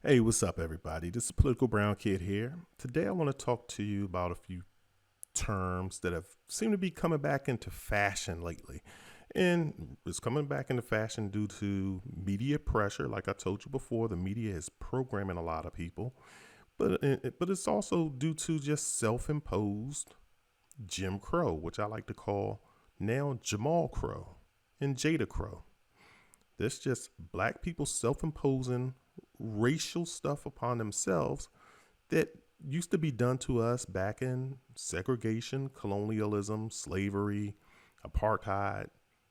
Hey, what's up, everybody? This is Political Brown Kid here. Today, I want to talk to you about a few terms that have seemed to be coming back into fashion lately. And it's coming back into fashion due to media pressure. Like I told you before, the media is programming a lot of people, but it's also due to just self-imposed Jim Crow, which I like to call now Jamal Crow and Jada Crow. That's just black people self-imposing racial stuff upon themselves that used to be done to us back in segregation, colonialism, slavery, apartheid,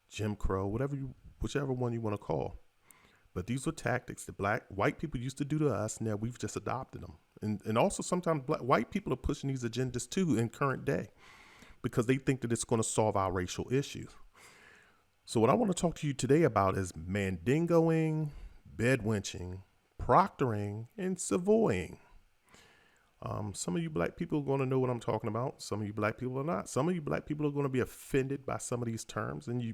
Jim Crow, whichever one you want to call. But these were tactics that white people used to do to us. Now we've just adopted them, and also sometimes white people are pushing these agendas too in current day because they think that it's going to solve our racial issues. So what I want to talk to you today about is mandingoing, bedwenching, proctoring, and savoying. Some of you black people are going to know what I'm talking about. Some of you black people are not. Some of you black people are going to be offended by some of these terms, and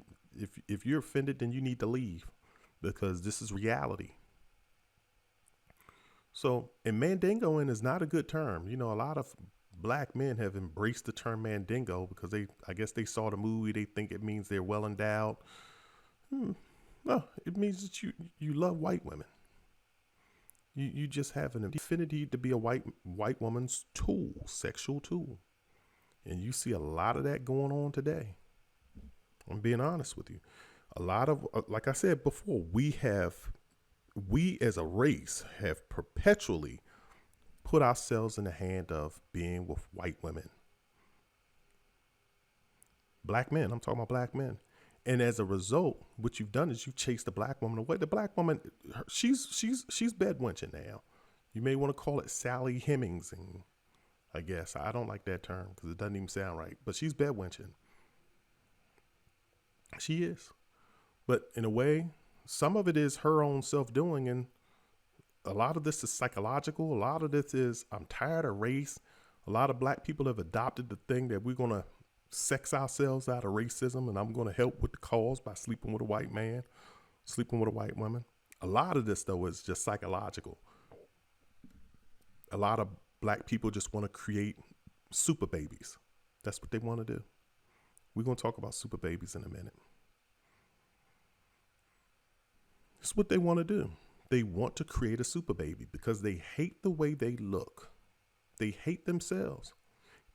if you're offended, then you need to leave because this is reality. So, and mandingoing is not a good term. You know, a lot of black men have embraced the term mandingo because I guess they saw the movie. They think it means they're well endowed. No, it means that you love white women. You just have an affinity to be a white woman's tool, sexual tool. And you see a lot of that going on today. I'm being honest with you. A lot of, like I said before, we as a race have perpetually put ourselves in the hand of being with white women. Black men, I'm talking about black men. And as a result, what you've done is you chased the black woman away. The black woman, she's bedwenching now. You may want to call it Sally Hemings, and I guess I don't like that term because it doesn't even sound right. But she's bedwenching. She is. But in a way, some of it is her own self-doing, and a lot of this is psychological. A lot of this is I'm tired of race. A lot of black people have adopted the thing that we're gonna sex ourselves out of racism, and I'm going to help with the cause by sleeping with a white man, sleeping with a white woman. A lot of this, though, is just psychological. A lot of black people just want to create super babies. That's what they want to do. We're going to talk about super babies in a minute. It's what they want to do. They want to create a super baby because they hate the way they look. They hate themselves.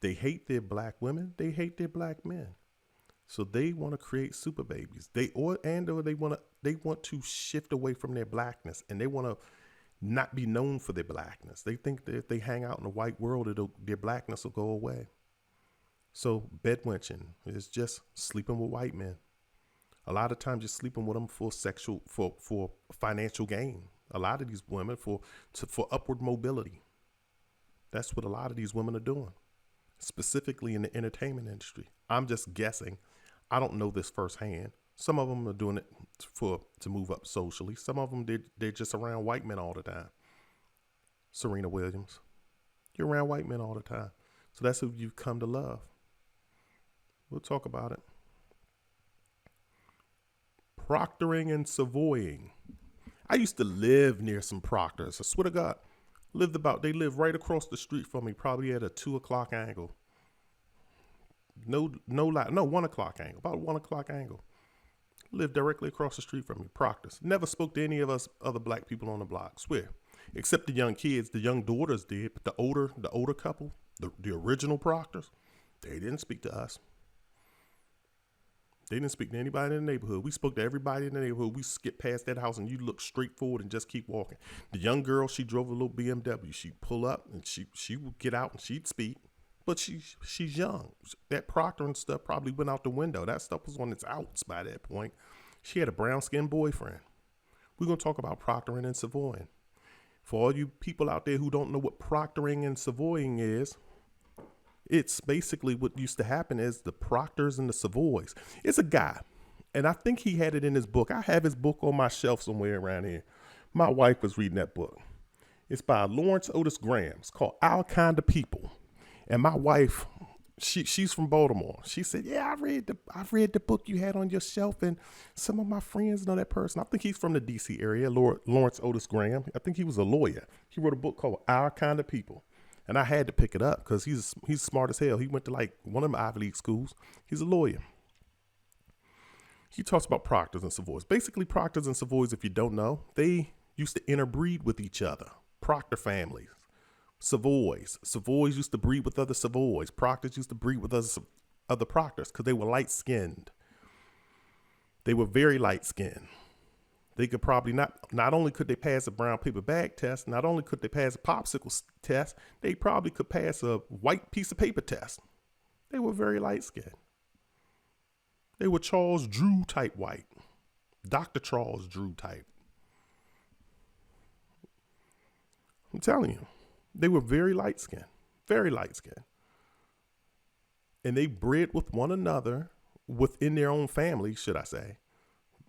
They hate their black women. They hate their black men. So they want to create super babies. They want to shift away from their blackness, and they want to not be known for their blackness. They think that if they hang out in the white world, their blackness will go away. So bedwenching is just sleeping with white men. A lot of times you're sleeping with them for financial gain. A lot of these women for upward mobility. That's what a lot of these women are doing. Specifically in the entertainment industry. I'm just guessing. I don't know this firsthand. Some of them are doing it to move up socially. Some of them, they're just around white men all the time. Serena Williams. You're around white men all the time. So that's who you've come to love. We'll talk about it. Proctoring and savoying. I used to live near some proctors. I swear to God. They live right across the street from me, probably at a 2 o'clock angle. No, 1 o'clock angle, about 1 o'clock angle. Lived directly across the street from me, proctors. Never spoke to any of us other black people on the block, swear. Except the young kids, the young daughters did, but the older couple, the original proctors, they didn't speak to us. They didn't speak to anybody in the neighborhood. We spoke to everybody in the neighborhood. We skipped past that house and you look straight forward and just keep walking. The young girl, she drove a little BMW. She'd pull up and she would get out and she'd speak. But she's young. That proctoring stuff probably went out the window. That stuff was on its outs by that point. She had a brown-skinned boyfriend. We're going to talk about proctoring and savoying. For all you people out there who don't know what proctoring and savoying is, it's basically what used to happen is the Proctors and the Savoys. It's a guy, and I think he had it in his book. I have his book on my shelf somewhere around here. My wife was reading that book. It's by Lawrence Otis Graham. It's called Our Kind of People. And my wife, She's from Baltimore. She said, "Yeah, I've read the book you had on your shelf, and some of my friends know that person. I think he's from the D.C. area, Lawrence Otis Graham. I think he was a lawyer. He wrote a book called Our Kind of People, and I had to pick it up because he's smart as hell. He went to like one of the Ivy League schools. He's a lawyer. He talks about Proctors and Savoys. Basically, Proctors and Savoys, if you don't know, they used to interbreed with each other. Proctor families. Savoys used to breed with other Savoys. Proctors used to breed with other Proctors because they were light-skinned. They were very light-skinned. They could probably not only could they pass a brown paper bag test, not only could they pass a popsicle test, they probably could pass a white piece of paper test. They were very light-skinned. They were Charles Drew type white. Dr. Charles Drew type. I'm telling you. They were very light-skinned. Very light-skinned. And they bred with one another within their own family, should I say.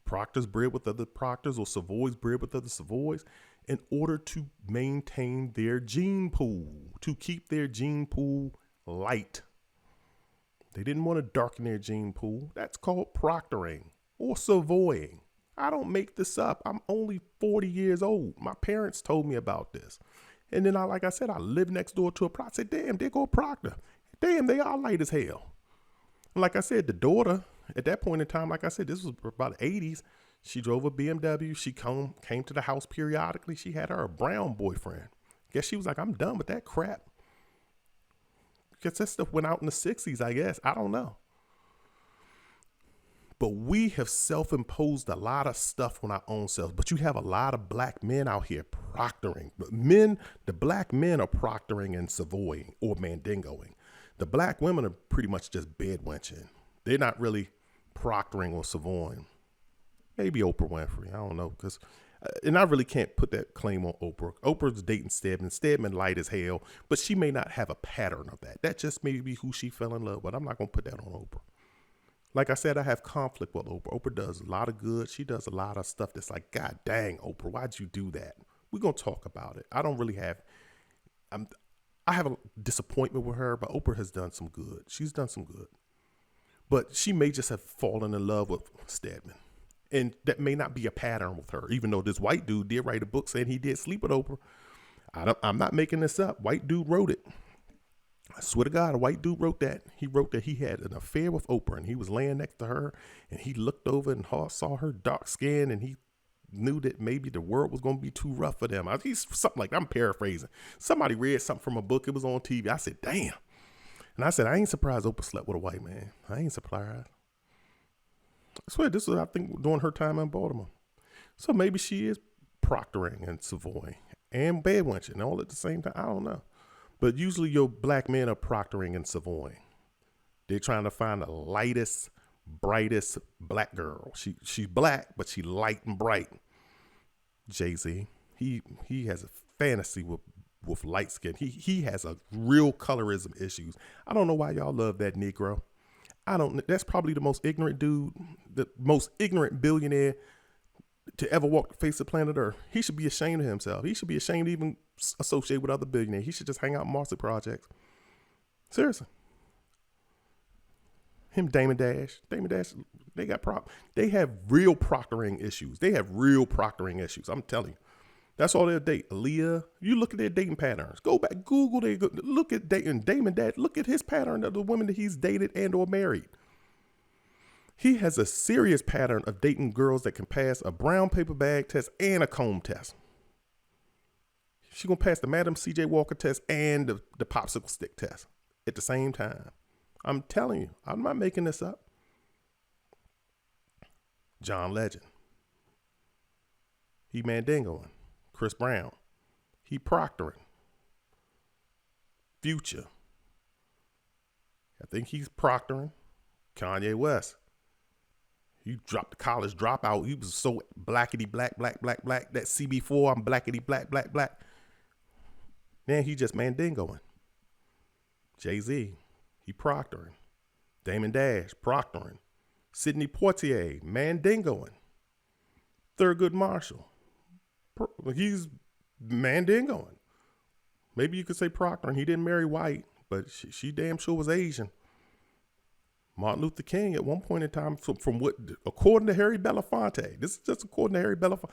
Proctors bred with other Proctors, or Savoys bred with other Savoys, in order to maintain their gene pool, to keep their gene pool light. They didn't want to darken their gene pool. That's called proctoring or Savoying. I don't make this up. I'm only 40 years old. My parents told me about this. And then, like I said, I live next door to a Proctor. I said, damn, there go a Proctor. Damn, they are light as hell. And like I said, the daughter, at that point in time, like I said, this was about the 80s. She drove a BMW. She came to the house periodically. She had her a brown boyfriend. Guess she was like, I'm done with that crap. Guess that stuff went out in the 60s, I guess. I don't know. But we have self-imposed a lot of stuff on our own selves. But you have a lot of black men out here proctoring. The black men are proctoring and Savoying or Mandingoing. The black women are pretty much just bedwenching. They're not really proctoring or Savoying. Maybe Oprah Winfrey. I don't know. And I really can't put that claim on Oprah. Oprah's dating Stedman. Stedman light as hell. But she may not have a pattern of that. That just may be who she fell in love with. I'm not going to put that on Oprah. Like I said, I have conflict with Oprah. Oprah does a lot of good. She does a lot of stuff that's like, God dang, Oprah, why'd you do that? We're going to talk about it. I don't really have, I have a disappointment with her, but Oprah has done some good. She's done some good. But she may just have fallen in love with Stedman. And that may not be a pattern with her, even though this white dude did write a book saying he did sleep with Oprah. I'm not making this up. White dude wrote it. I swear to God, a white dude wrote that. He wrote that he had an affair with Oprah, and he was laying next to her, and he looked over and saw her dark skin, and he knew that maybe the world was going to be too rough for them. He's something like, I'm paraphrasing. Somebody read something from a book. It was on TV. I said, damn. And I said, I ain't surprised Oprah slept with a white man. I ain't surprised. I swear, this was, I think, during her time in Baltimore. So maybe she is proctoring and Savoying and bedwenching all at the same time. I don't know. But usually your black men are proctoring and Savoying. They're trying to find the lightest, brightest black girl. She's black, but she light and bright. Jay-Z, he has a fantasy with light skin. He has a real colorism issues. I don't know why y'all love that Negro. That's probably the most ignorant dude, the most ignorant billionaire to ever walk the face of planet Earth. He should be ashamed of himself. He should be ashamed to even associate with other billionaires. He should just hang out in Marcy projects. Seriously. Him, Damon Dash, they have real proctoring issues. I'm telling you. That's all they'll date. Aaliyah, you look at their dating patterns. Go back, Google, look at dating Damon Dash. Look at his pattern of the women that he's dated and or married. He has a serious pattern of dating girls that can pass a brown paper bag test and a comb test. She's going to pass the Madam C.J. Walker test and the popsicle stick test at the same time. I'm telling you, I'm not making this up. John Legend. He Mandingoing. Chris Brown. He proctoring. Future. I think he's proctoring. Kanye West. He dropped the college dropout. He was so blackety black. That CB4, I'm blackety black. Man, he just Mandingoing. Jay-Z, he proctoring. Damon Dash, proctoring. Sidney Poitier, Mandingoing. Thurgood Marshall, he's Mandingoing. Maybe you could say proctoring. He didn't marry white, but she damn sure was Asian. Martin Luther King at one point in time, from what, according to Harry Belafonte, this is just according to Harry Belafonte.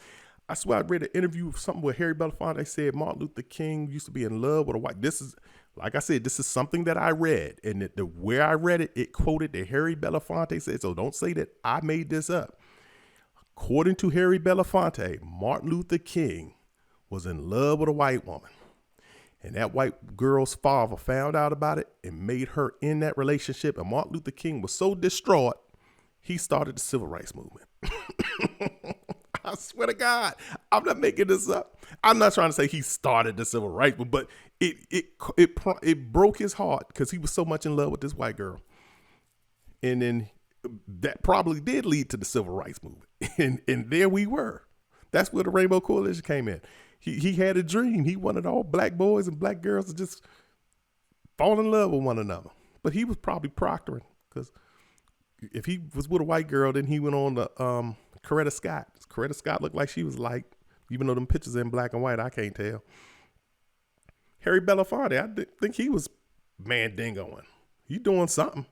I swear I read an interview of something where Harry Belafonte said Martin Luther King used to be in love with a white. This is, like I said, this is something that I read. And where I read it, it quoted that Harry Belafonte said, so don't say that I made this up. According to Harry Belafonte, Martin Luther King was in love with a white woman. And that white girl's father found out about it and made her in that relationship. And Martin Luther King was so distraught, he started the civil rights movement. I swear to God, I'm not making this up. I'm not trying to say he started the civil rights movement, but it broke his heart because he was so much in love with this white girl. And then that probably did lead to the civil rights movement. And there we were. That's where the Rainbow Coalition came in. He had a dream. He wanted all black boys and black girls to just fall in love with one another. But he was probably proctoring, because if he was with a white girl, then he went on to Coretta Scott. Coretta Scott looked like she was like, even though them pictures are in black and white, I can't tell. Harry Belafonte, I think he was mandingoing. He doing something.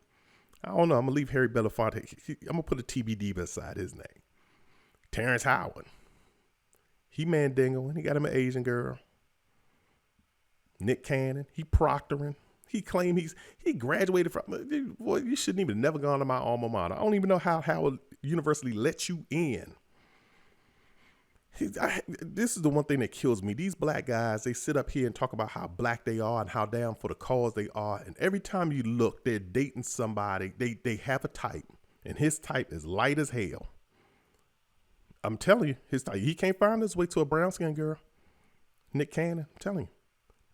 I don't know. I'm going to leave Harry Belafonte. I'm going to put a TBD beside his name. Terrence Howard. He mandingoing. He got him an Asian girl. Nick Cannon. He proctoring. He claimed he graduated from, boy, you shouldn't even never gone to my alma mater. I don't even know how Howard University lets you in. This is the one thing that kills me. These black guys, they sit up here and talk about how black they are and how down for the cause they are. And every time you look, they're dating somebody. They have a type, and his type is light as hell. I'm telling you, his type. He can't find his way to a brown skinned girl. Nick Cannon, I'm telling you.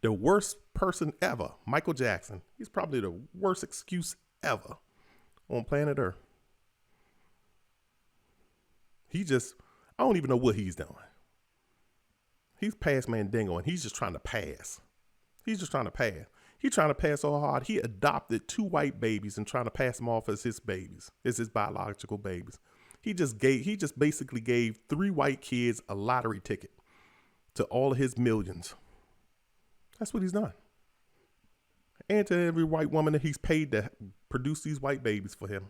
The worst person ever, Michael Jackson. He's probably the worst excuse ever on planet Earth. I don't even know what he's doing. He's past Mandingo, and he's just trying to pass. He's trying to pass so hard. He adopted 2 white babies and trying to pass them off as his babies, as his biological babies. He just basically gave 3 white kids a lottery ticket to all of his millions. That's what he's done. And to every white woman that he's paid to produce these white babies for him.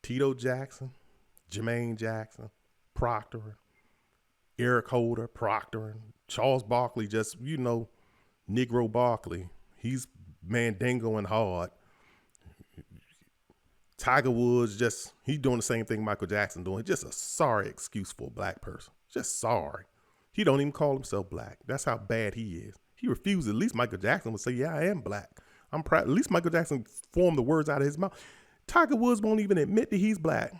Tito Jackson, Jermaine Jackson, proctoring. Eric Holder, proctoring. Charles Barkley, just, Negro Barkley. He's mandingoing hard. Tiger Woods, he's doing the same thing Michael Jackson doing. Just a sorry excuse for a black person. Just sorry. He don't even call himself black. That's how bad he is. He refused. At least Michael Jackson would say, yeah, I am black. I'm proud. At least Michael Jackson formed the words out of his mouth. Tiger Woods won't even admit that he's black.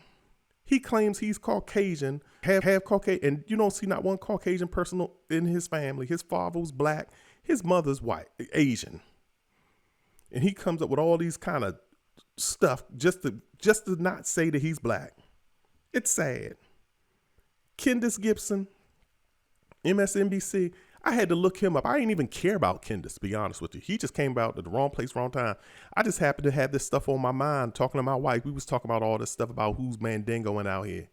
He claims he's Caucasian, half Caucasian, and you don't see not one Caucasian person in his family. His father was black. His mother's white, Asian. And he comes up with all these kind of stuff just to not say that he's black. It's sad. Kendis Gibson, MSNBC, I had to look him up. I didn't even care about Kendis, to be honest with you. He just came out at the wrong place, wrong time. I just happened to have this stuff on my mind, talking to my wife. We was talking about all this stuff about who's mandingoing out here.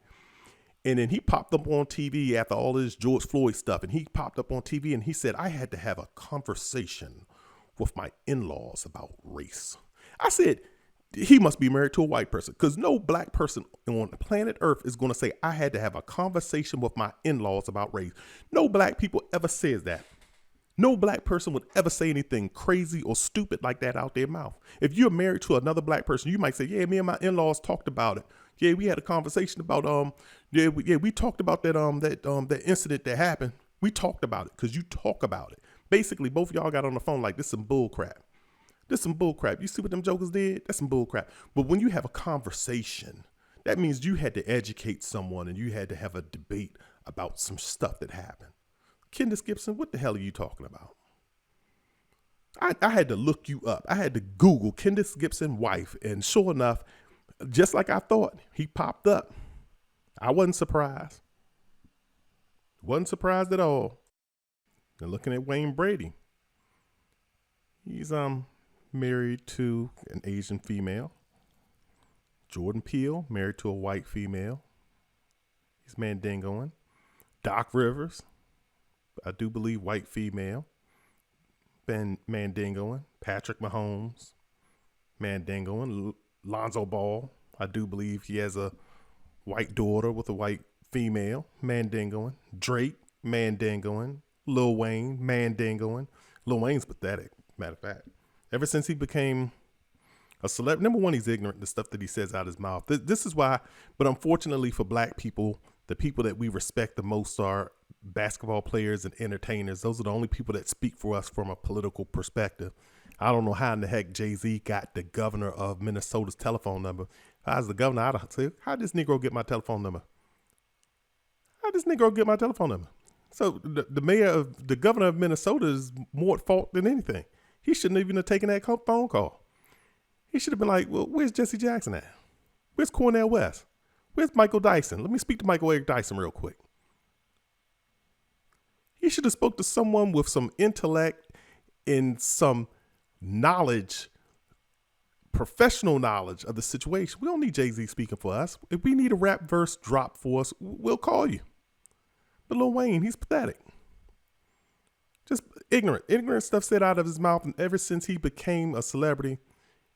And then he popped up on TV after all this George Floyd stuff. And he popped up on TV and he said, I had to have a conversation with my in-laws about race. I said, he must be married to a white person, because no black person on the planet Earth is going to say, I had to have a conversation with my in-laws about race. No black people ever says that. No black person would ever say anything crazy or stupid like that out their mouth. If you're married to another black person, you might say, yeah, me and my in-laws talked about it. Yeah, we had a conversation about, we talked about that incident that happened. We talked about it, because you talk about it. Basically, both of y'all got on the phone like, this is some bull crap. This is some bull crap. You see what them jokers did? That's some bull crap. But when you have a conversation, that means you had to educate someone and you had to have a debate about some stuff that happened. Kendis Gibson, what the hell are you talking about? I had to look you up. I had to Google Kendis Gibson wife, and sure enough, just like I thought, he popped up. I wasn't surprised. Wasn't surprised at all. And looking at Wayne Brady, he's married to an Asian female. Jordan Peele, married to a white female. He's mandingoing. Doc Rivers, I do believe white female. Been mandingoing. Patrick Mahomes, mandingoing. Lonzo Ball. I do believe he has a white daughter with a white female, mandingoing. Drake, mandingoing. Lil Wayne, mandingoing. Lil Wayne's pathetic, matter of fact. Ever since he became a celebrity, number one, he's ignorant, the stuff that he says out his mouth. This is why, but unfortunately for black people, the people that we respect the most are basketball players and entertainers. Those are the only people that speak for us from a political perspective. I don't know how in the heck Jay-Z got the governor of Minnesota's telephone number. How's the governor? How did this Negro get my telephone number? How did this Negro get my telephone number? So the governor of Minnesota is more at fault than anything. He shouldn't even have taken that phone call. He should have been like, well, where's Jesse Jackson at? Where's Cornel West? Where's Michael Dyson? Let me speak to Michael Eric Dyson real quick. He should have spoke to someone with some intellect and some knowledge, professional knowledge of the situation. We don't need Jay-Z speaking for us. If we need a rap verse drop for us, we'll call you. But Lil Wayne, he's pathetic. Just ignorant stuff said out of his mouth. And ever since he became a celebrity,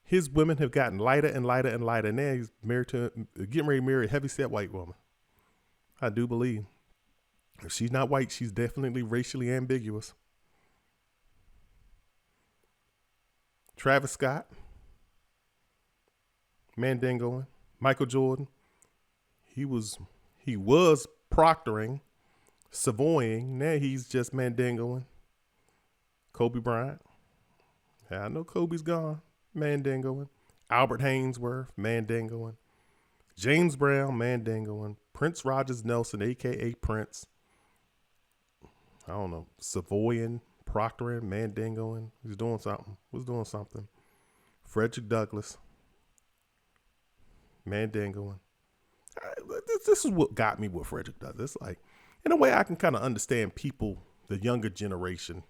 his women have gotten lighter and lighter and lighter. Now he's getting ready to marry a heavyset white woman. I do believe. If she's not white, she's definitely racially ambiguous. Travis Scott, mandingoing. Michael Jordan, he was proctoring, savoying. Now he's just mandingoing. Kobe Bryant. Yeah, I know Kobe's gone. Mandingoing. Albert Hainsworth, mandingoing. James Brown, mandingoing. Prince Rogers Nelson, a.k.a. Prince. I don't know. Savoying, proctoring, mandingoing. He's doing something. Was doing something. Frederick Douglass, mandingoing. This is what got me with Frederick Douglass. Like, in a way, I can kind of understand people, the younger generation,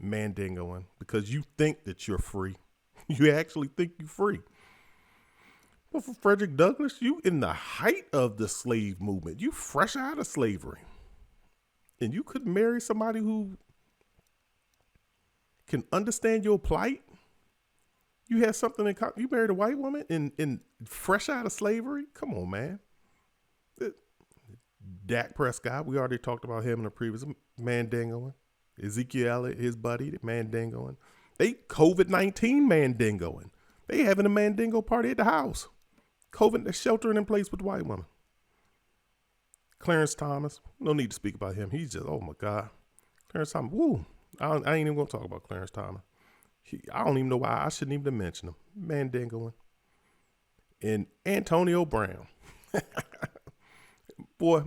mandingoing, because you think that you're free. You actually think you're free. But for Frederick Douglass, you in the height of the slave movement. You fresh out of slavery. And you could marry somebody who can understand your plight. You had something in common. You married a white woman in fresh out of slavery. Come on, man. Dak Prescott, we already talked about him in the previous mandingoing. Ezekiel Elliott, his buddy, mandingoing. They COVID-19 mandingoing. They having a mandingo party at the house. COVID, they're sheltering in place with the white woman. Clarence Thomas, no need to speak about him. He's just, oh my God. Clarence Thomas, woo. I ain't even gonna talk about Clarence Thomas. I don't even know why I shouldn't even mention him. Mandingoing. And Antonio Brown. Boy,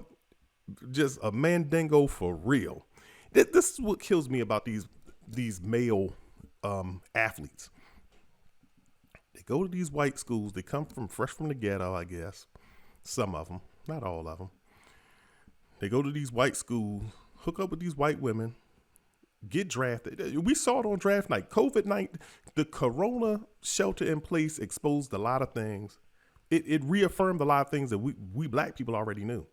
just a mandingo for real. This is what kills me about these male athletes. They go to these white schools. They come fresh from the ghetto, I guess. Some of them, not all of them. They go to these white schools, hook up with these white women, get drafted. We saw it on draft night. COVID-19, the corona shelter in place exposed a lot of things. It reaffirmed a lot of things that we black people already knew.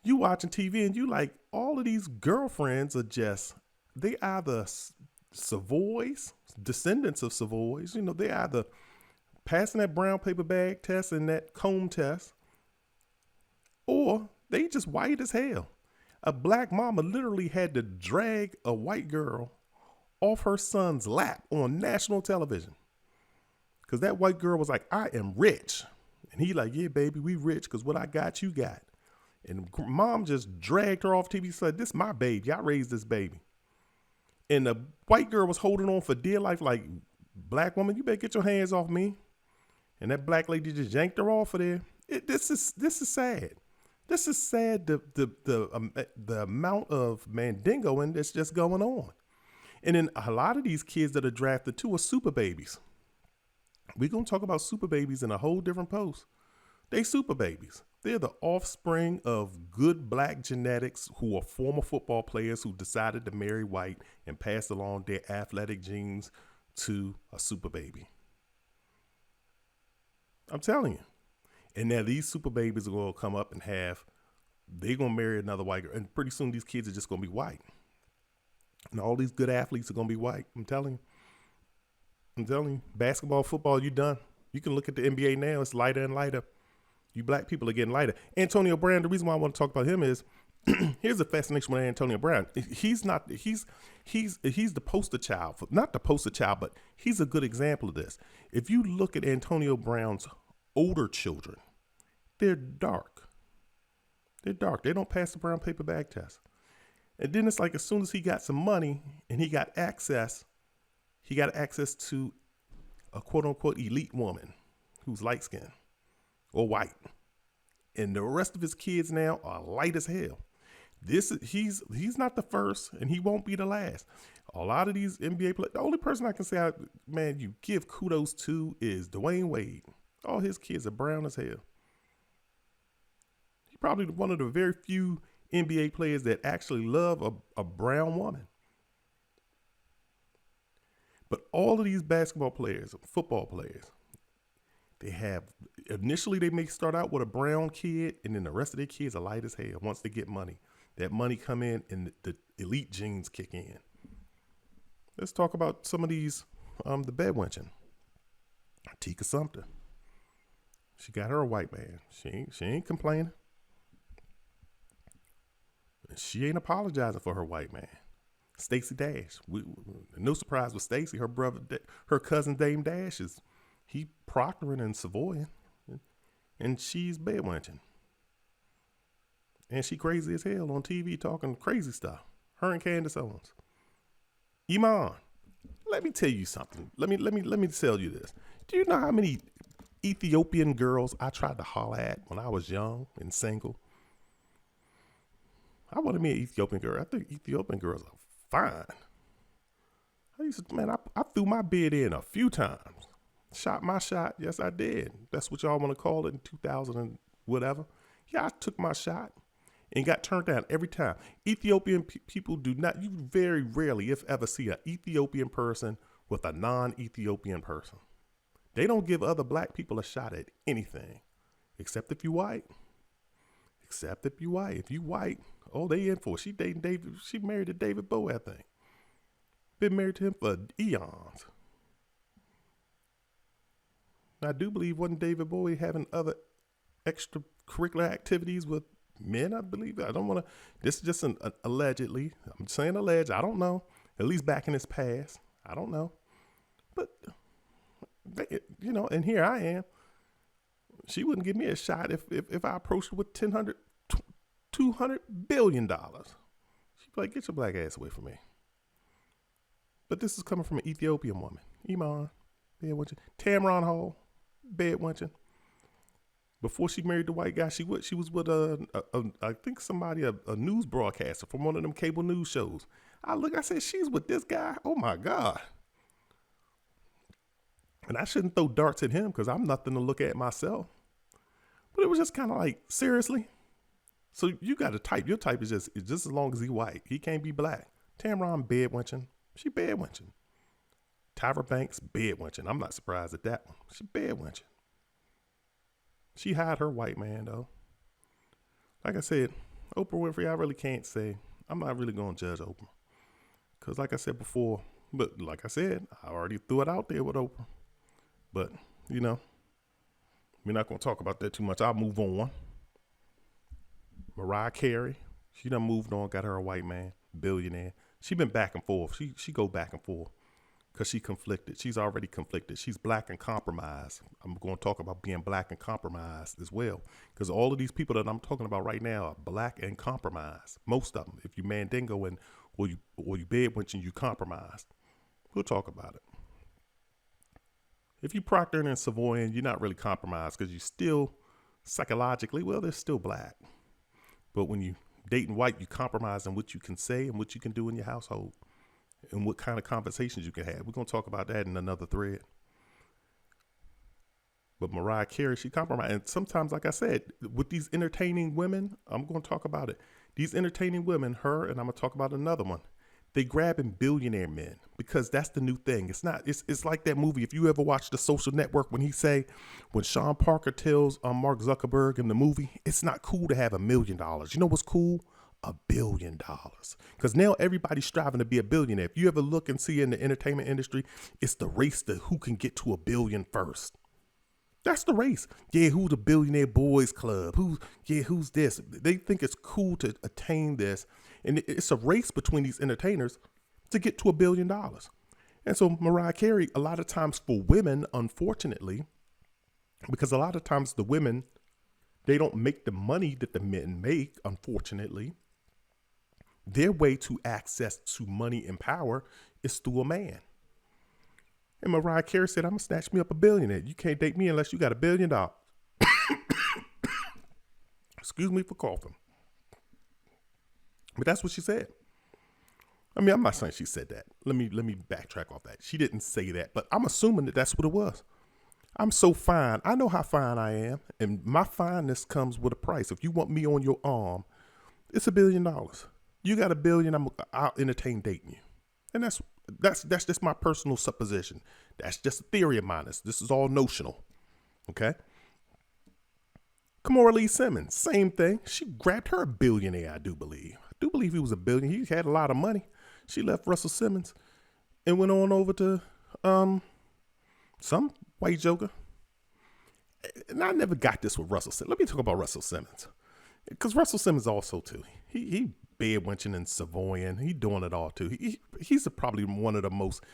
You watching TV and you like, all of these girlfriends are just, they either Savoys, descendants of Savoys, they either passing that brown paper bag test and that comb test, or they just white as hell. A black mama literally had to drag a white girl off her son's lap on national television. Because that white girl was like, I am rich. And he like, yeah, baby, we rich because what I got, you got. And mom just dragged her off TV, said, this my baby. I raised this baby. And the white girl was holding on for dear life like, black woman, you better get your hands off me. And that black lady just yanked her off of there. This is sad. This is sad, the amount of mandingoing that's just going on. And then a lot of these kids that are drafted too are super babies. We're going to talk about super babies in a whole different post. They super babies. They're the offspring of good black genetics who are former football players who decided to marry white and pass along their athletic genes to a super baby. I'm telling you. And now these super babies are going to come up and they're going to marry another white girl. And pretty soon these kids are just going to be white. And all these good athletes are going to be white. I'm telling you. I'm telling you, basketball, football, you done. You can look at the NBA now; it's lighter and lighter. You black people are getting lighter. Antonio Brown. The reason why I want to talk about him is here's the fascination with Antonio Brown. He's the poster child for, not the poster child, but he's a good example of this. If you look at Antonio Brown's older children, they're dark. They're dark. They don't pass the brown paper bag test. And then it's like as soon as he got some money and he got access to a quote unquote elite woman who's light skinned or white. And the rest of his kids now are light as hell. He's not the first and he won't be the last. A lot of these NBA players, the only person I can say, you give kudos to is Dwayne Wade. All his kids are brown as hell. He's probably one of the very few NBA players that actually love a brown woman. But all of these basketball players, football players, initially they may start out with a brown kid and then the rest of their kids are light as hell. Once they get money, that money come in and the elite genes kick in. Let's talk about some of these, the bedwenching. Tika Sumter. She got her a white man. She ain't complaining. She ain't apologizing for her white man. Stacey Dash. No surprise with Stacey. Her cousin Dame Dash he proctoring and savoying, and she's bedwenching. And she crazy as hell on TV talking crazy stuff. Her and Candace Owens. Iman, let me tell you something. Let me tell you this. Do you know how many Ethiopian girls I tried to holler at when I was young and single? I wanted me an Ethiopian girl. I think Ethiopian girls are fine. I threw my bid in a few times. Shot my shot. Yes, I did. That's what y'all want to call it in 2000 and whatever. Yeah, I took my shot and got turned down every time. Ethiopian people do not, you very rarely, if ever, see an Ethiopian person with a non-Ethiopian person. They don't give other black people a shot at anything, except if you white. Except if you white. If you white, oh, they in for it. She dating David. She married to David Bowie, I think. Been married to him for eons. I do believe wasn't David Bowie having other extracurricular activities with men, I believe. I don't want to, this is just allegedly. I'm saying alleged. I don't know. At least back in his past. I don't know. But, and here I am. She wouldn't give me a shot if I approached her with $200 billion. She'd be like, get your black ass away from me. But this is coming from an Ethiopian woman. Iman, bedwenching. Tamron Hall, bedwenching. Before she married the white guy, she was with I think somebody, a news broadcaster from one of them cable news shows. I said, she's with this guy? Oh my God. And I shouldn't throw darts at him because I'm nothing to look at myself. But it was just kind of like, seriously? So you got a type. Your type is just as long as he white. He can't be black. Tamron bedwenching. She bedwenching. Tyra Banks bedwenching. I'm not surprised at that one. She bedwenching. She hired her white man though. Like I said, Oprah Winfrey, I really can't say. I'm not really going to judge Oprah. Because like I said before, but like I said, I already threw it out there with Oprah. But, we're not going to talk about that too much. I'll move on. Mariah Carey, she done moved on, got her a white man, billionaire. She been back and forth. She go back and forth because she conflicted. She's already conflicted. She's black and compromised. I'm going to talk about being black and compromised as well because all of these people that I'm talking about right now are black and compromised. Most of them. If you Mandingo or you bedwenching, you compromised. We'll talk about it. If you Proctors and Savoys, you're not really compromised because you still psychologically, they're still black. But when you dating white, you compromise on what you can say and what you can do in your household and what kind of conversations you can have. We're going to talk about that in another thread. But Mariah Carey, she compromised. And sometimes, like I said, with these entertaining women, I'm going to talk about it. These entertaining women, her, and I'm going to talk about another one. They grabbing billionaire men because that's the new thing. It's like that movie. If you ever watch The Social Network, when Sean Parker tells Mark Zuckerberg in the movie, it's not cool to have $1 million. You know what's cool? $1 billion. Because now everybody's striving to be a billionaire. If you ever look and see in the entertainment industry, it's the race to who can get to $1 billion first. That's the race. Yeah, who's the billionaire boys club? Who's this? They think it's cool to attain this. And it's a race between these entertainers to get to $1 billion. And so Mariah Carey, a lot of times for women, unfortunately, because a lot of times the women, they don't make the money that the men make, unfortunately. Their way to access to money and power is through a man. And Mariah Carey said, I'm going to snatch me up $1 billion. You can't date me unless you got $1 billion. Excuse me for coughing. But that's what she said. I mean, I'm not saying she said that. Let me backtrack off that. She didn't say that, but I'm assuming that that's what it was. I'm so fine. I know how fine I am. And my fineness comes with a price. If you want me on your arm, it's $1 billion. You got $1 billion, I'll entertain dating you. And that's just my personal supposition. That's just a theory of mine. This is all notional. Okay. Kimora Lee Simmons, same thing. She grabbed her $1 billionaire, I do believe. I do believe he was $1 billion. He had a lot of money. She left Russell Simmons and went on over to some white joker. And I never got this with Russell Simmons. Let me talk about Russell Simmons. Because Russell Simmons also too. He bedwenching and Savoying. He doing it all too. He's probably one of the most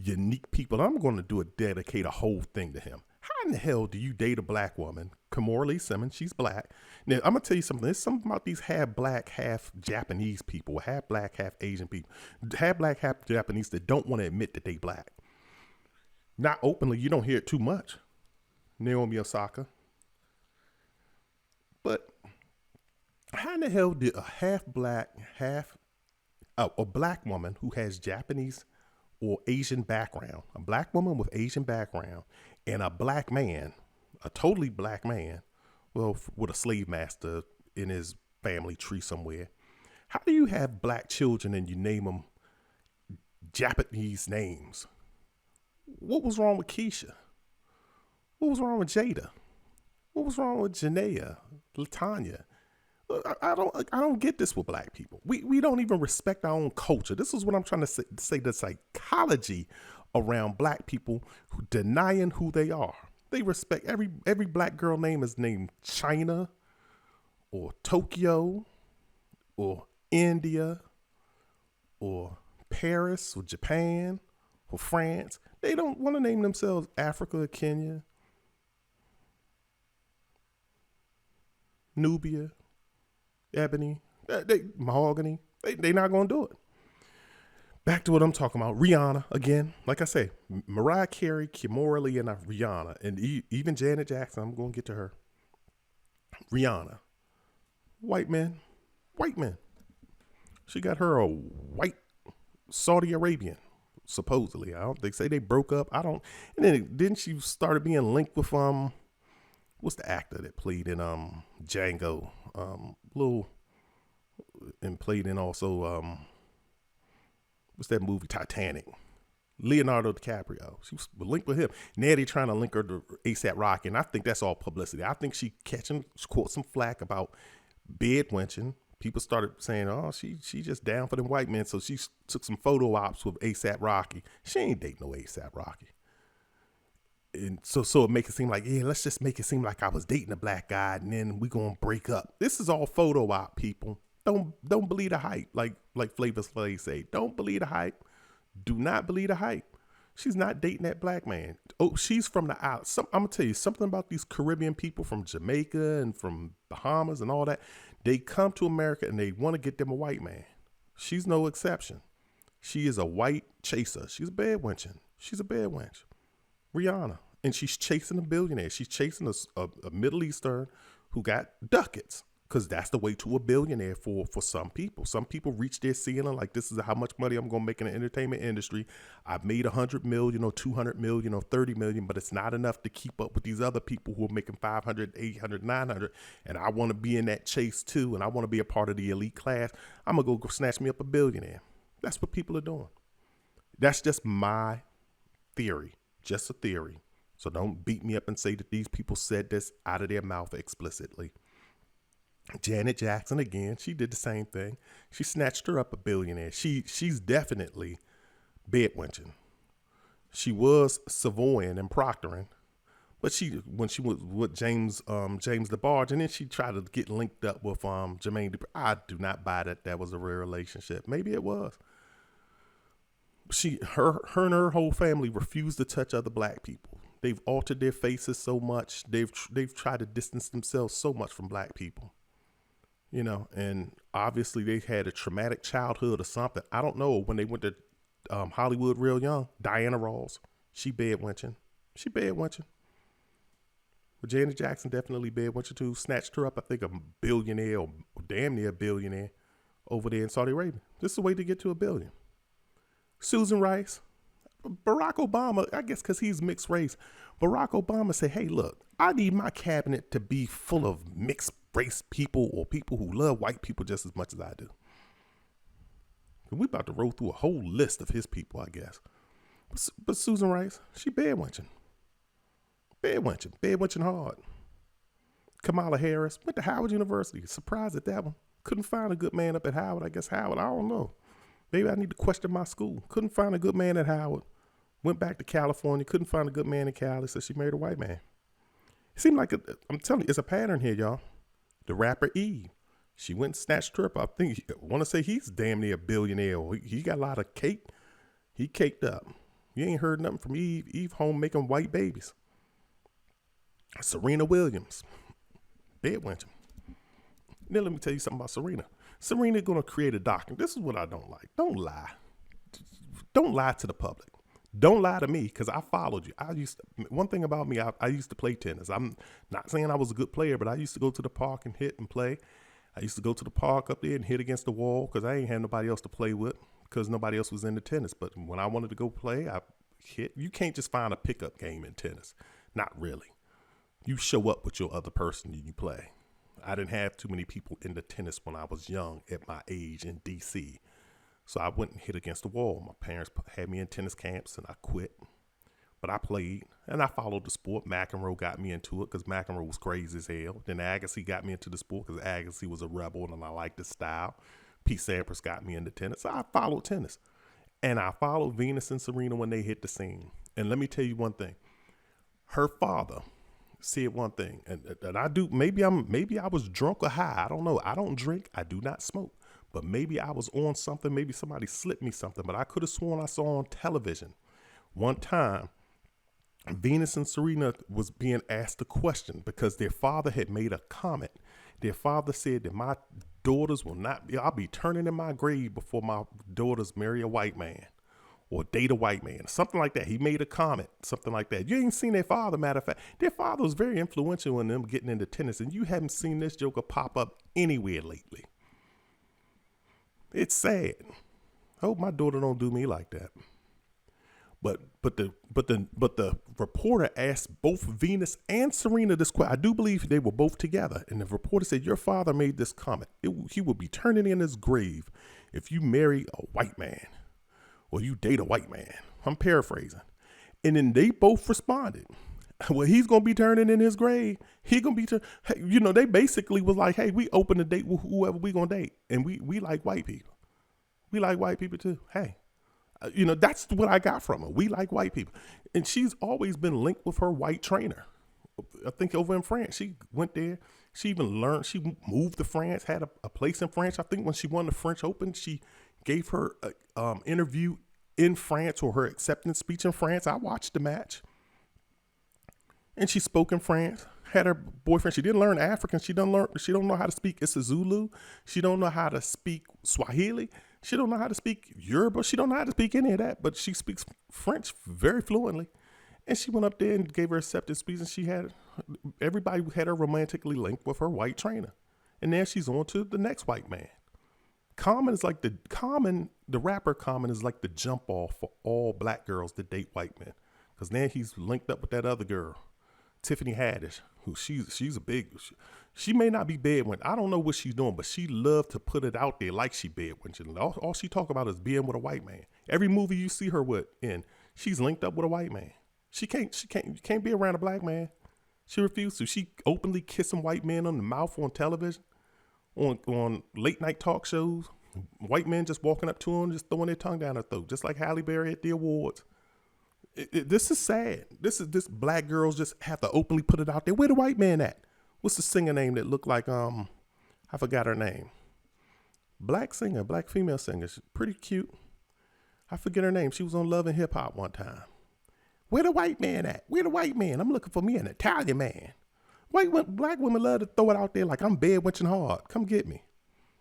unique people. I'm going to dedicate a whole thing to him. How in the hell do you date a black woman? Kimora Lee Simmons, she's black. Now, I'm going to tell you something. There's something about these half black, half Japanese people, half black, half Asian people, half black, half Japanese that don't want to admit that they black. Not openly. You don't hear it too much. Naomi Osaka. But how in the hell did a half black, a black woman who has Japanese or Asian background, a black woman with Asian background, and a black man, a totally black man, well, with a slave master in his family tree somewhere, how do you have black children and you name them Japanese names? What was wrong with Keisha? What was wrong with Jada? What was wrong with Janaea, Latanya? I don't get this with black people. We don't even respect our own culture. This is what I'm trying to say the psychology around black people who denying who they are. They respect every black girl name is named China or Tokyo or India or Paris or Japan or France. They don't want to name themselves Africa or Kenya, Nubia, Ebony, Mahogany. They not going to do it. Back to what I'm talking about. Rihanna, again, like I say, Mariah Carey, Kimora Lee, and Rihanna, and even Janet Jackson, I'm going to get to her. Rihanna, white men. She got her a white Saudi Arabian, supposedly. They say they broke up. And then she started being linked with, what's the actor that played in Django? And played in also, what's that movie, Titanic? Leonardo DiCaprio. She was linked with him. Now they trying to link her to A$AP Rocky, and I think that's all publicity. I think she caught some flack about bedwenching. People started saying, oh, she just down for them white men, so she took some photo ops with A$AP Rocky. She ain't dating no A$AP Rocky. And so it make it seem like, yeah, let's just make it seem like I was dating a black guy and then we gonna break up. This is all photo op, people. Don't believe the hype, like Flavor Flav say. Don't believe the hype. Do not believe the hype. She's not dating that black man. Oh, she's from the island. I'm gonna tell you something about these Caribbean people from Jamaica and from Bahamas and all that. They come to America and they want to get them a white man. She's no exception. She is a white chaser. She's a bedwenching. She's a bedwench. Rihanna. And she's chasing a billionaire. She's chasing a Middle Eastern who got ducats. Because that's the way to a billionaire for some people. Some people reach their ceiling like, this is how much money I'm going to make in the entertainment industry. I've made 100 million or 200 million or 30 million, but it's not enough to keep up with these other people who are making 500, 800, 900. And I want to be in that chase too. And I want to be a part of the elite class. I'm going to go snatch me up a billionaire. That's what people are doing. That's just my theory. Just a theory. So don't beat me up and say that these people said this out of their mouth explicitly. Janet Jackson again, she did the same thing. She snatched her up a billionaire. She's definitely bedwenching. She was Savoying and proctoring, but when she was with James DeBarge, and then she tried to get linked up with Jermaine Dupri. I do not buy that was a real relationship. Maybe it was. Her and her whole family refused to touch other black people. They've altered their faces so much. They've tried to distance themselves so much from black people. And obviously they had a traumatic childhood or something. I don't know. When they went to Hollywood real young, Diana Ross, she bedwenching. But Janet Jackson definitely bedwenching too. Snatched her up, I think, a billionaire or damn near a billionaire over there in Saudi Arabia. This is a way to get to $1 billion. Susan Rice, Barack Obama, I guess because he's mixed race. Barack Obama said, hey, look, I need my cabinet to be full of mixed race people or people who love white people just as much as I do. We're about to roll through a whole list of his people, I guess. But Susan Rice, she bedwenching hard. Kamala Harris went to Howard University. Surprised at that one. Couldn't find a good man up at Howard. I guess Howard, I don't know. Maybe I need to question my school. Couldn't find a good man at Howard. Went back to California. Couldn't find a good man in Cali, so she married a white man. It seemed like, I'm telling you, it's a pattern here, y'all. The rapper Eve. She went and snatched her up. I want to say he's damn near a billionaire. He got a lot of cake. He caked up. You ain't heard nothing from Eve. Eve home making white babies. Serena Williams. Bedwenching. Then let me tell you something about Serena. Serena going to create a doctrine. This is what I don't like. Don't lie. Don't lie to the public. Don't lie to me, because I followed you. One thing about me, I used to play tennis. I'm not saying I was a good player, but I used to go to the park and hit and play. I used to go to the park up there and hit against the wall because I ain't had nobody else to play with because nobody else was into tennis. But when I wanted to go play, I hit. You can't just find a pickup game in tennis. Not really. You show up with your other person and you play. I didn't have too many people into tennis when I was young at my age in D.C. So I went and hit against the wall. My parents had me in tennis camps and I quit. But I played and I followed the sport. McEnroe got me into it because McEnroe was crazy as hell. Then Agassi got me into the sport because Agassi was a rebel and I liked his style. Pete Sampras got me into tennis. So I followed tennis. And I followed Venus and Serena when they hit the scene. And let me tell you one thing. Her father said one thing, and I do. Maybe I was drunk or high. I don't know. I don't drink. I do not smoke. But maybe I was on something. Maybe somebody slipped me something. But I could have sworn I saw on television one time Venus and Serena was being asked a question because their father had made a comment. Their father said that my daughters will not. I'll be turning in my grave before my daughters marry a white man. Or date a white man, something like that. He made a comment, something like that. You ain't seen their father, matter of fact. Their father was very influential in them getting into tennis, and you haven't seen this joker pop up anywhere lately. It's sad. I hope my daughter don't do me like that. But the reporter asked both Venus and Serena this question. I do believe they were both together, and the reporter said, your father made this comment. He will be turning in his grave if you marry a white man. Or you date a white man. I'm paraphrasing. And then they both responded. Well, he's going to be turning in his grave. He going to be, they basically was like, hey, we open a date with whoever we going to date. And we like white people. We like white people too. Hey, that's what I got from her. We like white people. And she's always been linked with her white trainer. I think over in France, she went there. She even learned, she moved to France, had a place in France. I think when she won the French Open, she gave her interview in France or her acceptance speech in France. I watched the match. And she spoke in France, had her boyfriend. She didn't learn African. She don't know how to speak Isizulu. She don't know how to speak Swahili. She don't know how to speak Yoruba. She don't know how to speak any of that, but she speaks French very fluently. And she went up there and gave her acceptance speech, and everybody had her romantically linked with her white trainer. And now she's on to the next white man. The rapper Common is like the jump off for all black girls that date white men. Because now he's linked up with that other girl, Tiffany Haddish, who she's a big, she may not be bedwench. I don't know what she's doing, but she loved to put it out there like she bedwench. All she talk about is being with a white man. Every movie you see her in, she's linked up with a white man. You can't be around a black man. She refused to. She openly kissing white men on the mouth on television. on late night talk shows. White men just walking up to them, just throwing their tongue down their throat, just like Halle Berry at the awards. This is sad. This black girls just have to openly put it out there. Where the white man at? What's the singer name that looked like I forgot her name. Black singer, black female singer. She's pretty cute. I forget her name. She was on Love and Hip Hop one time. Where the white man at? Where the white man? I'm looking for me an Italian man. Black women love to throw it out there like I'm bedwenching hard. Come get me.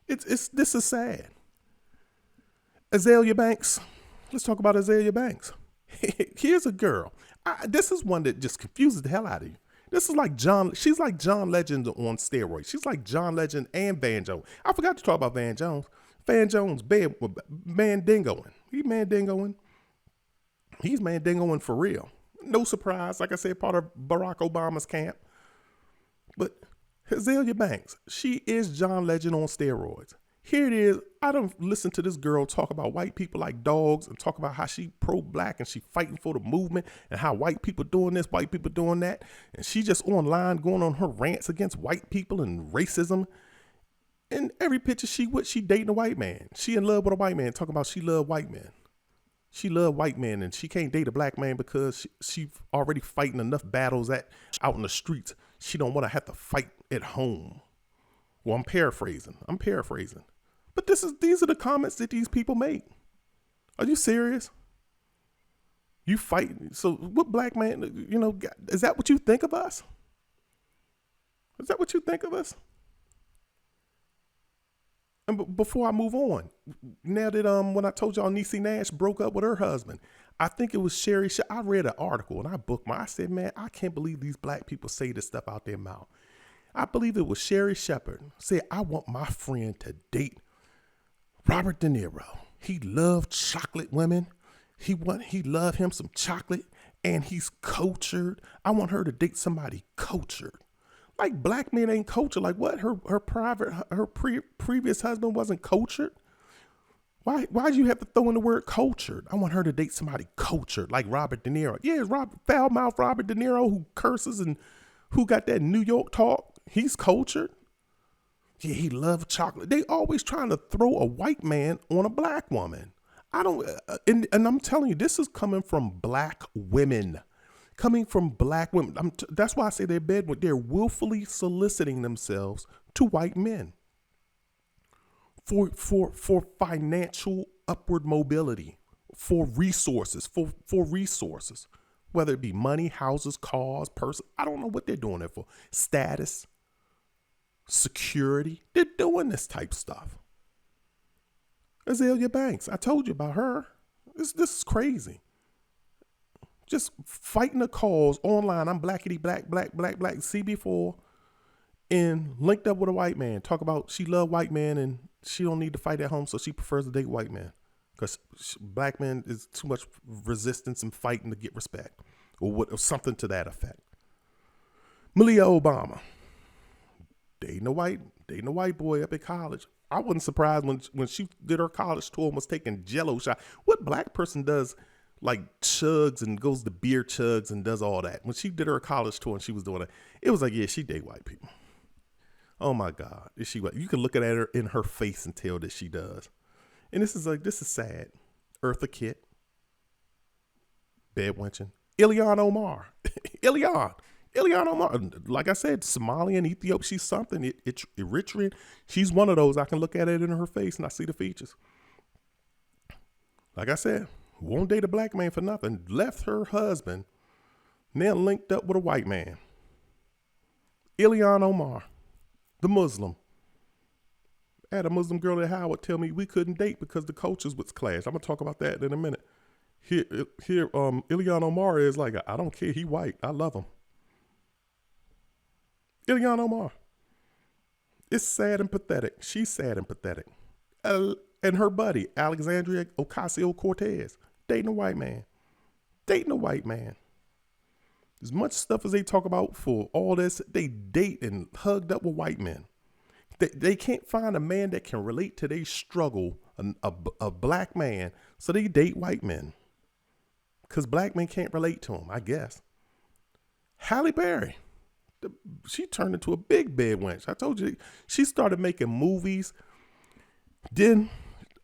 This is sad. Azalea Banks. Let's talk about Azalea Banks. Here's a girl. This is one that just confuses the hell out of you. This is like she's like John Legend on steroids. She's like John Legend and Van Jones. I forgot to talk about Van Jones. Van Jones, Mandingoing. He's Mandingoing. He's Mandingoing for real. No surprise. Like I said, part of Barack Obama's camp. But Azalea Banks, she is John Legend on steroids. Here it is. I don't listen to this girl talk about white people like dogs and talk about how she pro-black and she fighting for the movement and how white people doing this, white people doing that. And she just online going on her rants against white people and racism. In every picture she dating a white man. She in love with a white man, talking about she love white men. She love white men and she can't date a black man because she already fighting enough battles out in the streets. She don't want to have to fight at home. Well, I'm paraphrasing. But these are the comments that these people make. Are you serious? You fight. So what black man, is that what you think of us? Is that what you think of us? And before I move on, now that when I told y'all Niecy Nash broke up with her husband, I think it was Sherry. I read an article and I bookmarked. I said, man, I can't believe these black people say this stuff out their mouth. I believe it was Sherry Shepherd said, I want my friend to date Robert De Niro. He loved chocolate women. He loved him some chocolate and he's cultured. I want her to date somebody cultured. Like black men ain't cultured. Like what? Her previous husband wasn't cultured. Why'd you have to throw in the word cultured? I want her to date somebody cultured, like Robert De Niro. Yeah, foul-mouthed Robert De Niro who curses and who got that New York talk. He's cultured. Yeah, he loved chocolate. They always trying to throw a white man on a black woman. And I'm telling you, this is coming from black women. Coming from black women. That's why I say they're willfully soliciting themselves to white men. For financial upward mobility, for resources, whether it be money, houses, cars, person. I don't know what they're doing it for. Status, security. They're doing this type stuff. Azalea Banks, I told you about her. This is crazy. Just fighting the cause online. I'm blackity black. See before. And linked up with a white man. Talk about she love white men and she don't need to fight at home, so she prefers to date white men. Because black men is too much resistance and fighting to get respect. Or something to that effect. Malia Obama. Dating a white boy up at college. I wasn't surprised when she did her college tour and was taking Jello shot. What black person does like chugs and goes to beer chugs and does all that? When she did her college tour and she was doing it was like, yeah, she date white people. Oh my God. Is she white? You can look at her in her face and tell that she does. And this is sad. Eartha Kitt. Bedwenching. Ilhan Omar. Ilhan Omar. Like I said, Somalian, Ethiopian, she's something. Eritrean. She's one of those. I can look at it in her face and I see the features. Like I said, won't date a black man for nothing. Left her husband. Now linked up with a white man. Ilhan Omar. The Muslim. I had a Muslim girl at Howard tell me we couldn't date because the cultures would clash. I'm going to talk about that in a minute. Here, Ilhan Omar is like, I don't care. He white. I love him. Ilhan Omar. It's sad and pathetic. She's sad and pathetic. And her buddy, Alexandria Ocasio-Cortez, dating a white man. As much stuff as they talk about for all this, they date and hugged up with white men. They can't find a man that can relate to their struggle, a black man, so they date white men. Because black men can't relate to them, I guess. Halle Berry, She turned into a big bad wench. I told you, she started making movies. Then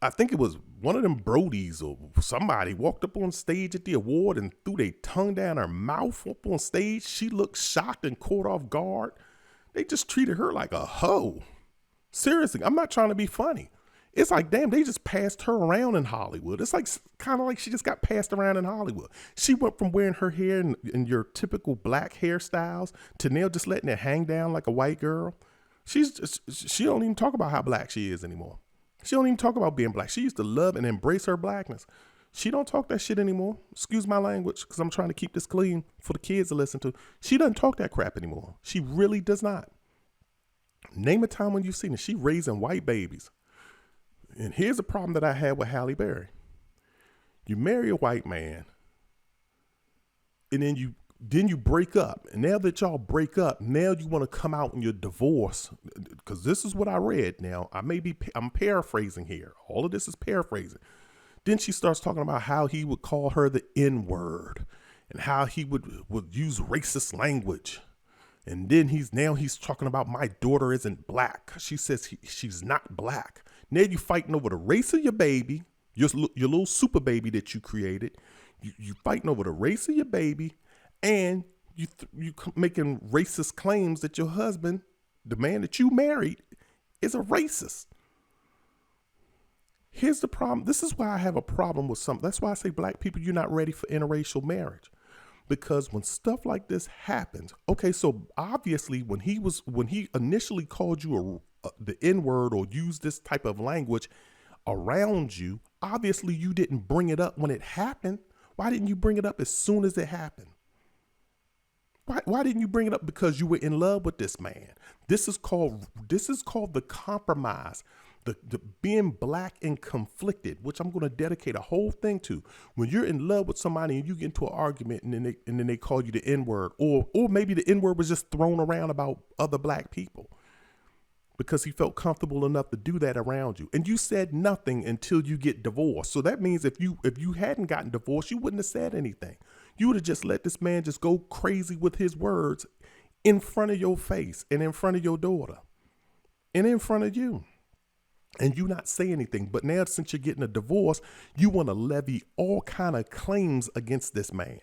I think it was one of them Brodies or somebody walked up on stage at the award and threw their tongue down her mouth up on stage. She looked shocked and caught off guard. They just treated her like a hoe. Seriously, I'm not trying to be funny. It's like, damn, they just passed her around in Hollywood. It's like kind of like she just got passed around in Hollywood. She went from wearing her hair in your typical black hairstyles to now just letting it hang down like a white girl. She don't even talk about how black she is anymore. She don't even talk about being black. She used to love and embrace her blackness. She don't talk that shit anymore. Excuse my language, because I'm trying to keep this clean for the kids to listen to. She doesn't talk that crap anymore. She really does not. Name a time when you've seen it. She raising white babies. And here's the problem that I had with Halle Berry. You marry a white man, and then you break up. And now that y'all break up, now you want to come out in your divorce. Because this is what I read. Now, I'm paraphrasing here. All of this is paraphrasing. Then she starts talking about how he would call her the N-word and how he would use racist language. And then he's talking about my daughter isn't black. She says she's not black. Now you fighting over the race of your baby, your little super baby that you created. You fighting over the race of your baby, and you making racist claims that your husband, the man that you married, is a racist. Here's the problem. This is why I have a problem with something. That's why I say, black people, you're not ready for interracial marriage. Because when stuff like this happens, okay, so obviously when he initially called you the N-word or used this type of language around you, obviously you didn't bring it up when it happened. Why didn't you bring it up as soon as it happened? Why didn't you bring it up? Because you were in love with this man. This is called the compromise. The being black and conflicted, which I'm going to dedicate a whole thing to. When you're in love with somebody and you get into an argument and then they call you the N-word, or maybe the N-word was just thrown around about other black people because he felt comfortable enough to do that around you. And you said nothing until you get divorced. So that means if you hadn't gotten divorced, you wouldn't have said anything. You would have just let this man just go crazy with his words in front of your face and in front of your daughter and in front of you. And you not say anything. But now since you're getting a divorce, you want to levy all kind of claims against this man.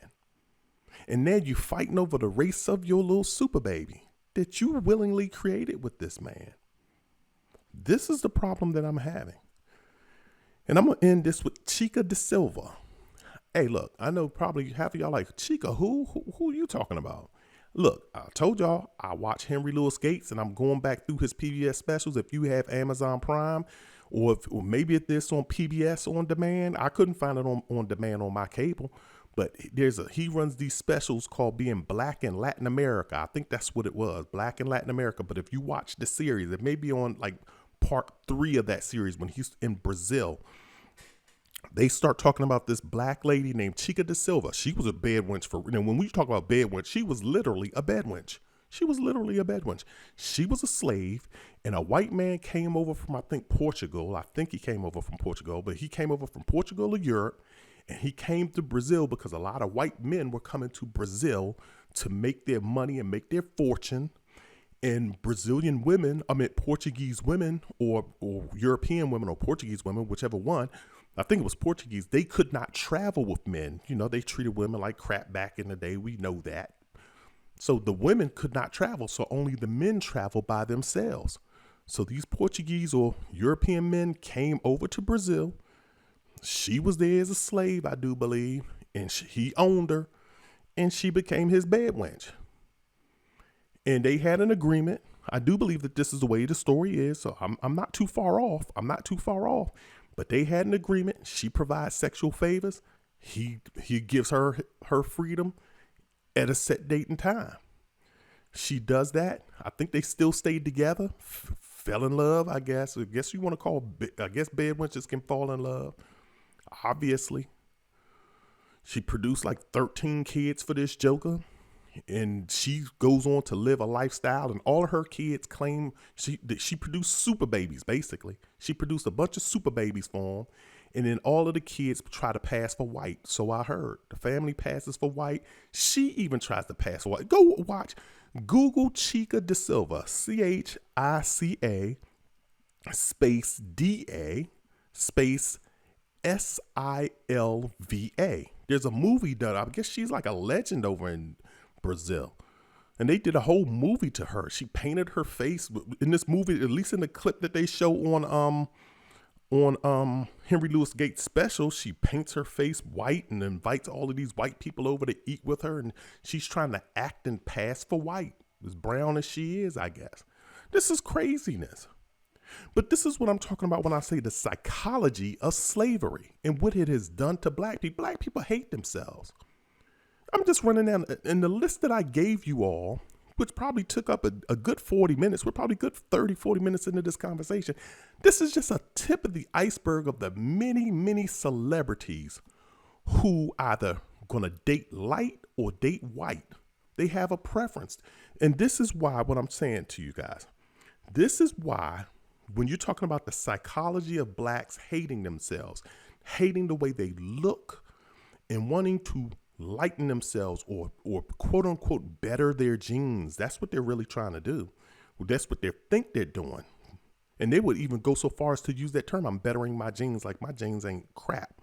And now you fighting over the race of your little super baby that you willingly created with this man. This is the problem that I'm having. And I'm going to end this with Chica Da Silva. Hey, look, I know probably half of y'all like, Chica, who are you talking about? Look, I told y'all I watch Henry Louis Gates and I'm going back through his PBS specials. If you have Amazon Prime or maybe if this on PBS on demand, I couldn't find it on demand on my cable, but he runs these specials called Being Black in Latin America. I think that's what it was, Black in Latin America. But if you watch the series, it may be on like part 3 of that series when he's in Brazil. They start talking about this black lady named Chica Da Silva. She was a bad wench when we talk about bad wench, she was literally a bad wench. She was literally a bad wench. She was a slave, and a white man came over from, I think, Portugal. I think he came over from Portugal, but he came over from Portugal or Europe, and he came to Brazil because a lot of white men were coming to Brazil to make their money and make their fortune. And Brazilian women, Portuguese women or European women or Portuguese women, whichever one, I think it was Portuguese, they could not travel with men. You know, they treated women like crap back in the day. We know that. So the women could not travel. So only the men traveled by themselves. So these Portuguese or European men came over to Brazil. She was there as a slave, I do believe. And he owned her. And she became his bed wench. And they had an agreement. I do believe that this is the way the story is. So I'm not too far off. But they had an agreement. She provides sexual favors. He gives her freedom at a set date and time. She does that. I think they still stayed together, fell in love, I guess. I guess you want to call, I guess bed wenches can fall in love. Obviously. She produced like 13 kids for this joker. And she goes on to live a lifestyle, and all of her kids claim she produced super babies, basically. She produced a bunch of super babies for them, and then all of the kids try to pass for white. So I heard the family passes for white. She even tries to pass for white. Go watch. Google Chica da Silva, CHICA space DA space SILVA. There's a movie done. I guess she's like a legend over in Brazil. And they did a whole movie to her. She painted her face in this movie, at least in the clip that they show on Henry Louis Gates' special. She paints her face white and invites all of these white people over to eat with her, and she's trying to act and pass for white, as brown as she is, I guess. This is craziness. But this is what I'm talking about when I say the psychology of slavery and what it has done to black people. Black people hate themselves. I'm just running down, and the list that I gave you all, which probably took up a good 40 minutes. We're probably good 30, 40 minutes into this conversation. This is just a tip of the iceberg of the many, many celebrities who either going to date light or date white. They have a preference. And this is why, what I'm saying to you guys, this is why when you're talking about the psychology of blacks hating themselves, hating the way they look, and wanting to lighten themselves or quote unquote better their genes. That's what they're really trying to do. That's what they think they're doing. And they would even go so far as to use that term. I'm bettering my genes, like my genes ain't crap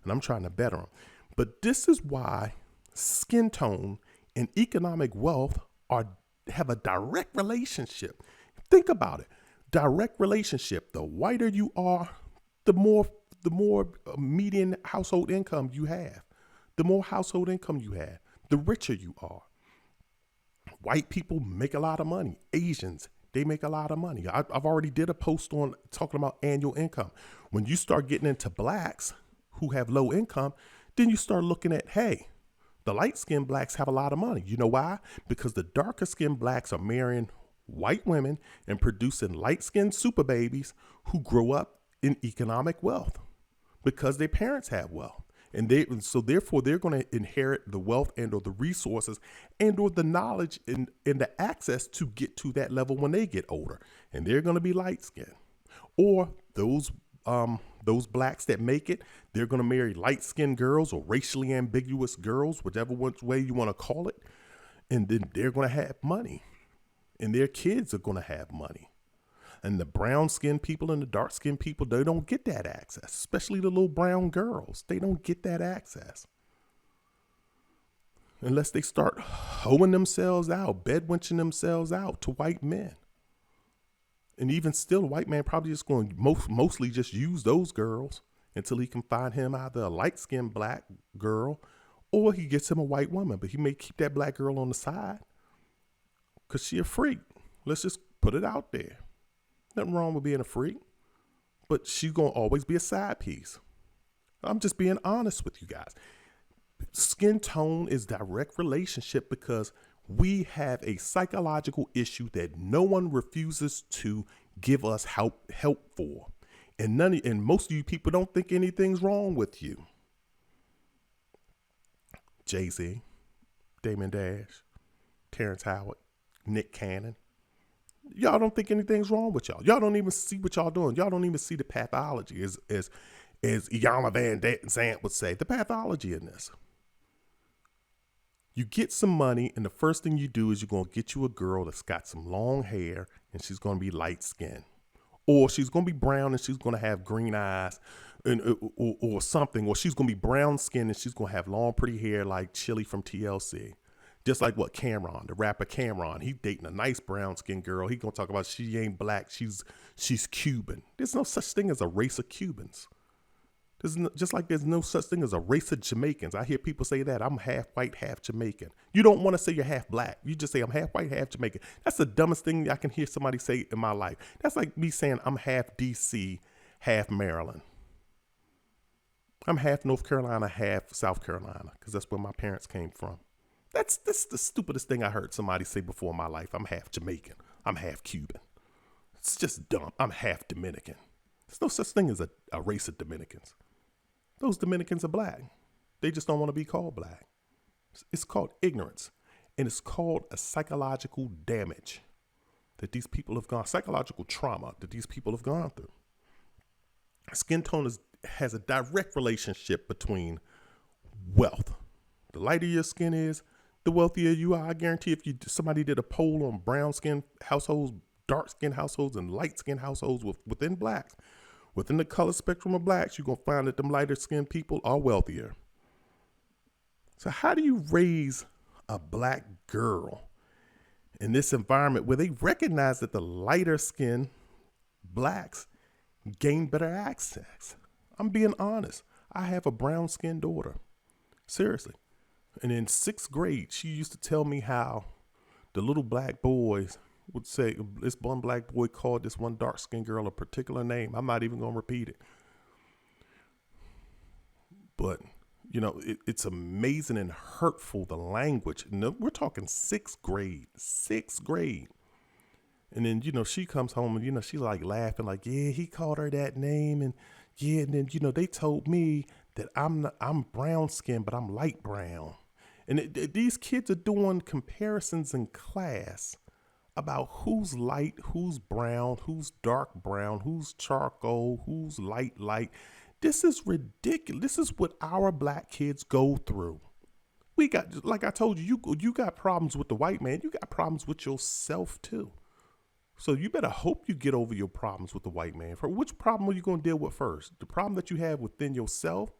and I'm trying to better them. But this is why skin tone and economic wealth have a direct relationship. Think about it. Direct relationship. The whiter you are, the more median household income you have. The more household income you have, the richer you are. White people make a lot of money. Asians, they make a lot of money. I've already did a post on talking about annual income. When you start getting into blacks who have low income, then you start looking at, hey, the light-skinned blacks have a lot of money. You know why? Because the darker-skinned blacks are marrying white women and producing light-skinned super babies who grow up in economic wealth because their parents have wealth. And so therefore they're going to inherit the wealth and or the resources and or the knowledge and the access to get to that level when they get older. And they're going to be light skinned. Or those blacks that make it, they're going to marry light skinned girls or racially ambiguous girls, whichever way you want to call it. And then they're going to have money. And their kids are going to have money. And the brown-skinned people and the dark-skinned people, they don't get that access, especially the little brown girls. They don't get that access unless they start hoeing themselves out, bedwenching themselves out to white men. And even still, the white man probably just going to mostly just use those girls until he can find him either a light-skinned black girl or he gets him a white woman. But he may keep that black girl on the side because she a freak. Let's just put it out there. Nothing wrong with being a freak, but she's going to always be a side piece. I'm just being honest with you guys. Skin tone is direct relationship because we have a psychological issue that no one refuses to give us help for. And most of you people don't think anything's wrong with you. Jay-Z, Damon Dash, Terrence Howard, Nick Cannon. Y'all don't think anything's wrong with y'all. Y'all don't even see what y'all doing. Y'all don't even see the pathology, as Iyanla Van Zandt would say, the pathology in this. You get some money, and the first thing you do is you're going to get you a girl that's got some long hair, and she's going to be light skinned. Or she's going to be brown, and she's going to have green eyes, or something. Or she's going to be brown skinned, and she's going to have long, pretty hair like Chili from TLC. Just like what Cameron, the rapper Cameron, he dating a nice brown skinned girl. He gonna talk about she ain't black, she's Cuban. There's no such thing as a race of Cubans. Just like there's no such thing as a race of Jamaicans. I hear people say that. I'm half white, half Jamaican. You don't want to say you're half black. You just say I'm half white, half Jamaican. That's the dumbest thing I can hear somebody say in my life. That's like me saying I'm half DC, half Maryland. I'm half North Carolina, half South Carolina, because that's where my parents came from. That's the stupidest thing I heard somebody say before in my life. I'm half Jamaican. I'm half Cuban. It's just dumb. I'm half Dominican. There's no such thing as a race of Dominicans. Those Dominicans are black. They just don't want to be called black. It's called ignorance. And it's called a psychological damage that these people have gone, psychological trauma that these people have gone through. Skin tone has a direct relationship between wealth. The lighter your skin is, the wealthier you are. I guarantee if somebody did a poll on brown skin households, dark skin households, and light skin households within blacks, within the color spectrum of blacks, you're going to find that them lighter skinned people are wealthier. So how do you raise a black girl in this environment where they recognize that the lighter skinned blacks gain better access? I'm being honest. I have a brown skinned daughter. Seriously. And in 6th grade, she used to tell me how the little black boys would say, this one black boy called this one dark skinned girl a particular name. I'm not even going to repeat it. But, you know, it's amazing and hurtful, the language. And we're talking 6th grade. And then, you know, she comes home and, you know, she's like laughing like, yeah, he called her that name. And yeah, and then, you know, they told me that I'm brown skinned, but I'm light brown. And these kids are doing comparisons in class about who's light, who's brown, who's dark brown, who's charcoal, who's light. This is ridiculous. This is what our black kids go through. We got, like I told you, you got problems with the white man. You got problems with yourself too. So you better hope you get over your problems with the white man. For which problem are you going to deal with first? The problem that you have within yourself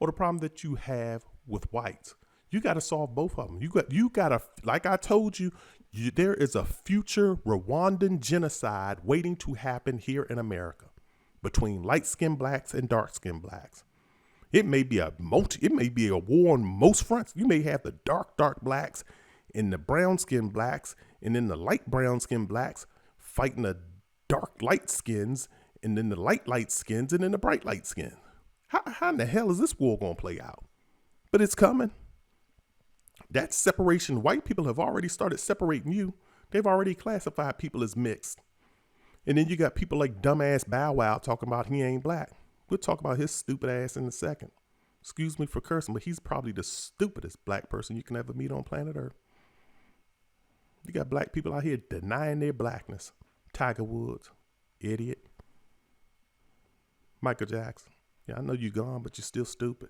or the problem that you have with whites? You got to solve both of them. You got to, like I told you, there is a future Rwandan genocide waiting to happen here in America between light-skinned blacks and dark-skinned blacks. It may be a war on most fronts. You may have the dark blacks and the brown-skinned blacks, and then the light brown-skinned blacks fighting the dark light skins, and then the light skins, and then the bright light skins. How in the hell is this war going to play out? But it's coming. That separation, white people have already started separating you. They've already classified people as mixed. And then you got people like dumbass Bow Wow talking about he ain't black. We'll talk about his stupid ass in a second. Excuse me for cursing, but he's probably the stupidest black person you can ever meet on planet Earth. You got black people out here denying their blackness. Tiger Woods, idiot. Michael Jackson. Yeah, I know you gone, but you're still stupid.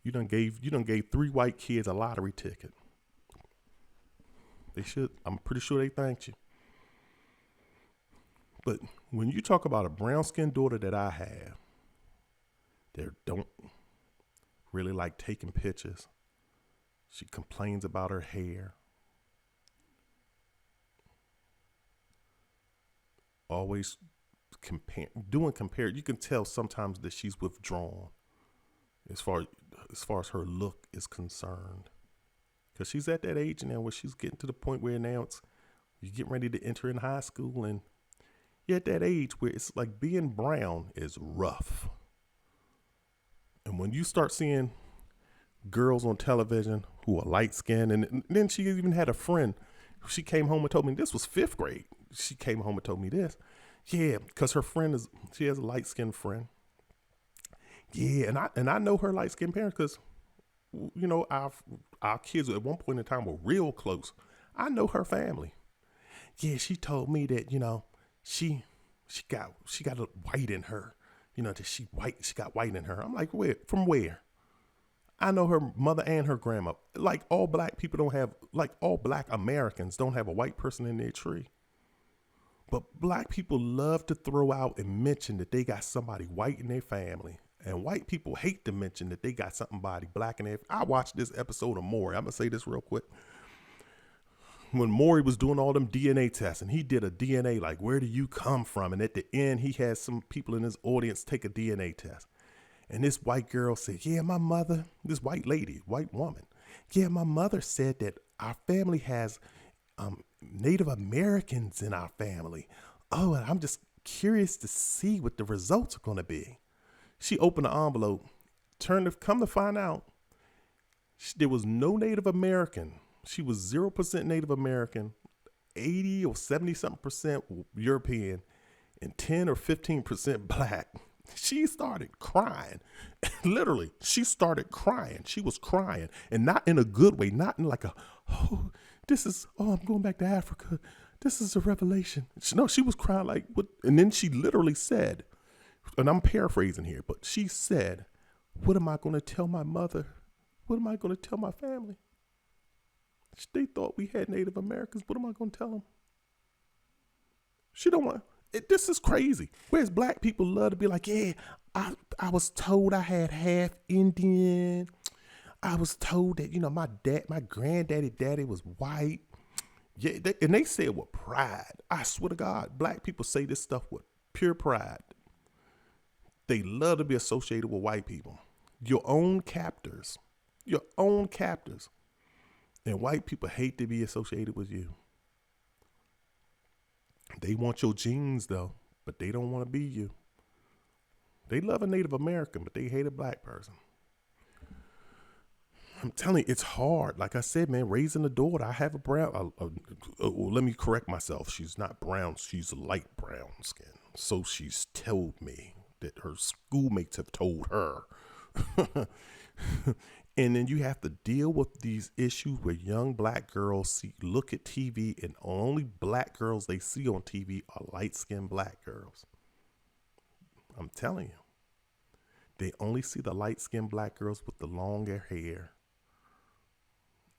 You done gave 3 white kids a lottery ticket. They should. I'm pretty sure they thanked you. But when you talk about a brown-skinned daughter that I have, they don't really like taking pictures. She complains about her hair. Always compare. You can tell sometimes that she's withdrawn as far as her look is concerned. Because she's at that age now where she's getting to the point where now you're getting ready to enter in high school, and you're at that age where it's like being brown is rough. And when you start seeing girls on television who are light skinned, and then she even had a friend, she came home and told me, this was 5th grade. She came home and told me this. Yeah, because her friend she has a light skinned friend. Yeah, and I know her light skinned parents because, you know, our kids at one point in time were real close. I know her family. Yeah, she told me that, you know, she got a white in her. You know, that she got white in her. I'm like, where? From where? I know her mother and her grandma. Like all black Americans don't have a white person in their tree. But black people love to throw out and mention that they got somebody white in their family. And white people hate to mention that they got somebody black in their family. I watched this episode of Maury. I'm going to say this real quick. When Maury was doing all them DNA tests, and he did a DNA, like, where do you come from? And at the end, he had some people in his audience take a DNA test. And this white girl said, yeah, my mother, this white woman, yeah, my mother said that our family has Native Americans in our family. Oh, and I'm just curious to see what the results are going to be. She opened the envelope, come to find out, there was no Native American. She was 0% Native American, 80 or 70 something percent European, and 10 or 15% black. She started crying. Literally, she started crying. She was crying, and not in a good way, not in like I'm going back to Africa. This is a revelation. No, she was crying like, what? And then she literally said, and I'm paraphrasing here, but she said, what am I going to tell my mother? What am I going to tell my family? They thought we had Native Americans. What am I going to tell them? She don't want it. This is crazy. Whereas black people love to be like, yeah, I was told I had half Indian. I was told that, my daddy was white. Yeah, and they say it with pride. I swear to God, black people say this stuff with pure pride. They love to be associated with white people. Your own captors. And white people hate to be associated with you. They want your genes though, but they don't want to be you. They love a Native American, but they hate a black person. I'm telling you, it's hard. Like I said, man, raising a daughter, I have a brown, let me correct myself. She's not brown. She's light brown skin. So she's told me that her schoolmates have told her. And then you have to deal with these issues where young black girls look at TV and only black girls they see on TV are light-skinned black girls. I'm telling you. They only see the light-skinned black girls with the longer hair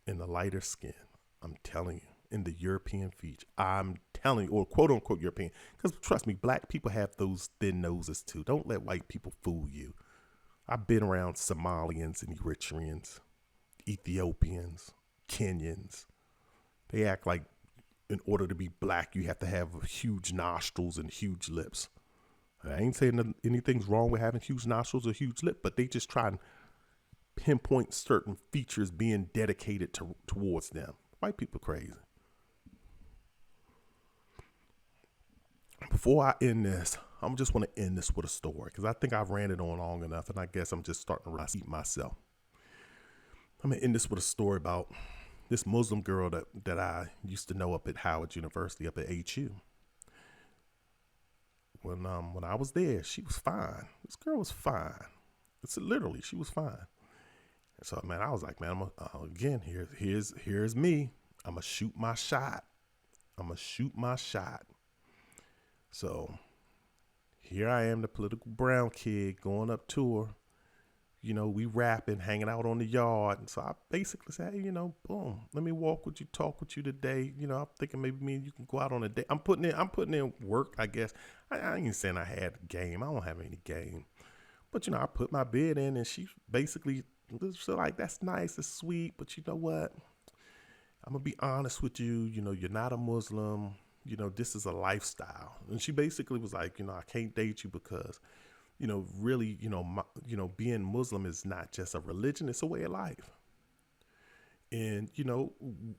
and the lighter skin. I'm telling you. In the European feature. I'm telling you, or quote-unquote European. Because trust me, black people have those thin noses too. Don't let white people fool you. I've been around Somalians and Eritreans, Ethiopians, Kenyans. They act like in order to be black, you have to have huge nostrils and huge lips. I ain't saying that anything's wrong with having huge nostrils or huge lip, but they just try and pinpoint certain features being dedicated towards them. White people crazy. Before I end this, I just want to end this with a story because I think I've ran it on long enough, and I guess I'm just starting to repeat myself. I'm going to end this with a story about this Muslim girl that I used to know up at Howard University, up at HU. When I was there, she was fine. This girl was fine. Literally, she was fine. And so, man, I was like, man, here's me. I'm going to shoot my shot. So here I am, the political brown kid going up to her. We rapping, hanging out on the yard. And so I basically said, hey, boom, let me walk with you, talk with you today. I'm thinking maybe me and you can go out on a date. I'm putting in work, I guess. I ain't saying I had a game. I don't have any game. But, I put my bid in and she basically was like, that's nice, it's sweet. But you know what? I'm going to be honest with you. You're not a Muslim. This is a lifestyle. And she basically was like, I can't date you because, really, being Muslim is not just a religion, it's a way of life. And,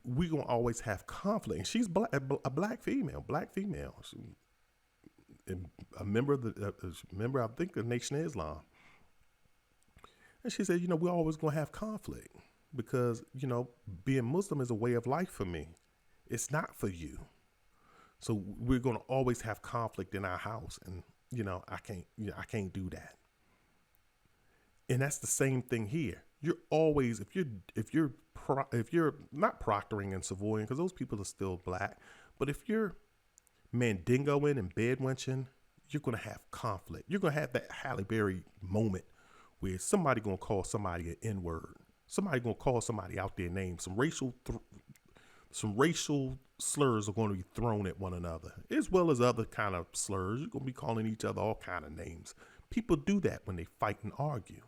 we're going to always have conflict. And she's a black female. She, and a member of I think, the Nation of Islam. And she said, we're always going to have conflict because, being Muslim is a way of life for me. It's not for you. So we're going to always have conflict in our house. And, I can't do that. And that's the same thing here. You're always, if you're not proctoring and savoying, because those people are still black, but if you're mandingoing and bedwenching, you're going to have conflict. You're going to have that Halle Berry moment where somebody going to call somebody an N-word. Somebody going to call somebody out their name. Some racial slurs are going to be thrown at one another, as well as other kind of slurs. You're going to be calling each other all kind of names. People do that when they fight and argue.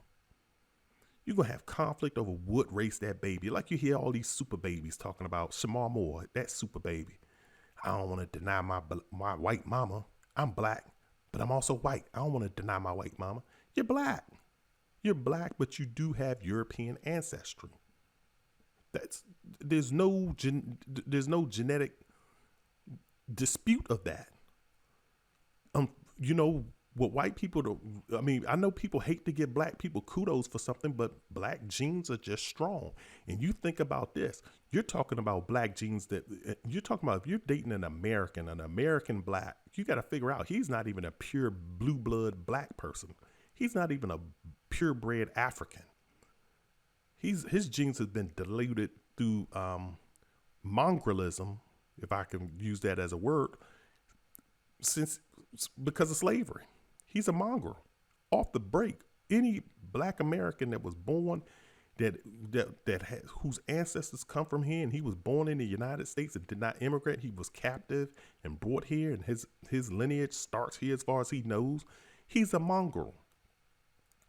You're going to have conflict over what race that baby. Like you hear all these super babies talking about Shamar Moore, that super baby. I don't want to deny my white mama. I'm black, but I'm also white. I don't want to deny my white mama. You're black. You're black, but you do have European ancestry. There's no genetic dispute of that. What white people do, I know people hate to give black people kudos for something, but black genes are just strong. And you think about this, you're talking about black genes you're talking about if you're dating an American black, you got to figure out he's not even a pure blue blood black person. He's not even a purebred African. His genes have been diluted through mongralism, if I can use that as a word, because of slavery. He's a mongrel off the break. Any black American that was born whose ancestors come from here, and he was born in the United States and did not immigrate. He was captive and brought here, and his lineage starts here as far as he knows. He's a mongrel.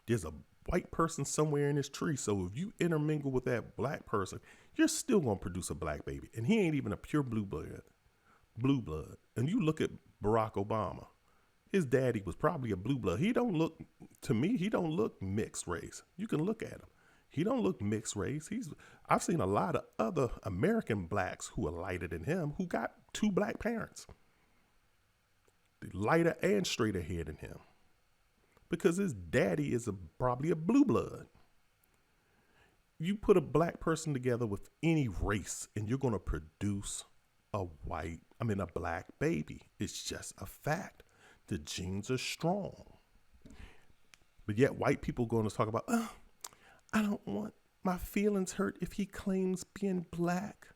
There's a white person somewhere in this tree. So if you intermingle with that black person, you're still going to produce a black baby. And he ain't even a pure blue blood. And you look at Barack Obama. His daddy was probably a blue blood. He don't look mixed race. You can look at him. He don't look mixed race. I've seen a lot of other American blacks who are lighter than him who got two black parents. Lighter and straighter hair than him. Because his daddy is probably a blue blood. You put a black person together with any race and you're going to produce a black baby. It's just a fact. The genes are strong. But yet white people going to talk about, I don't want my feelings hurt if he claims being black.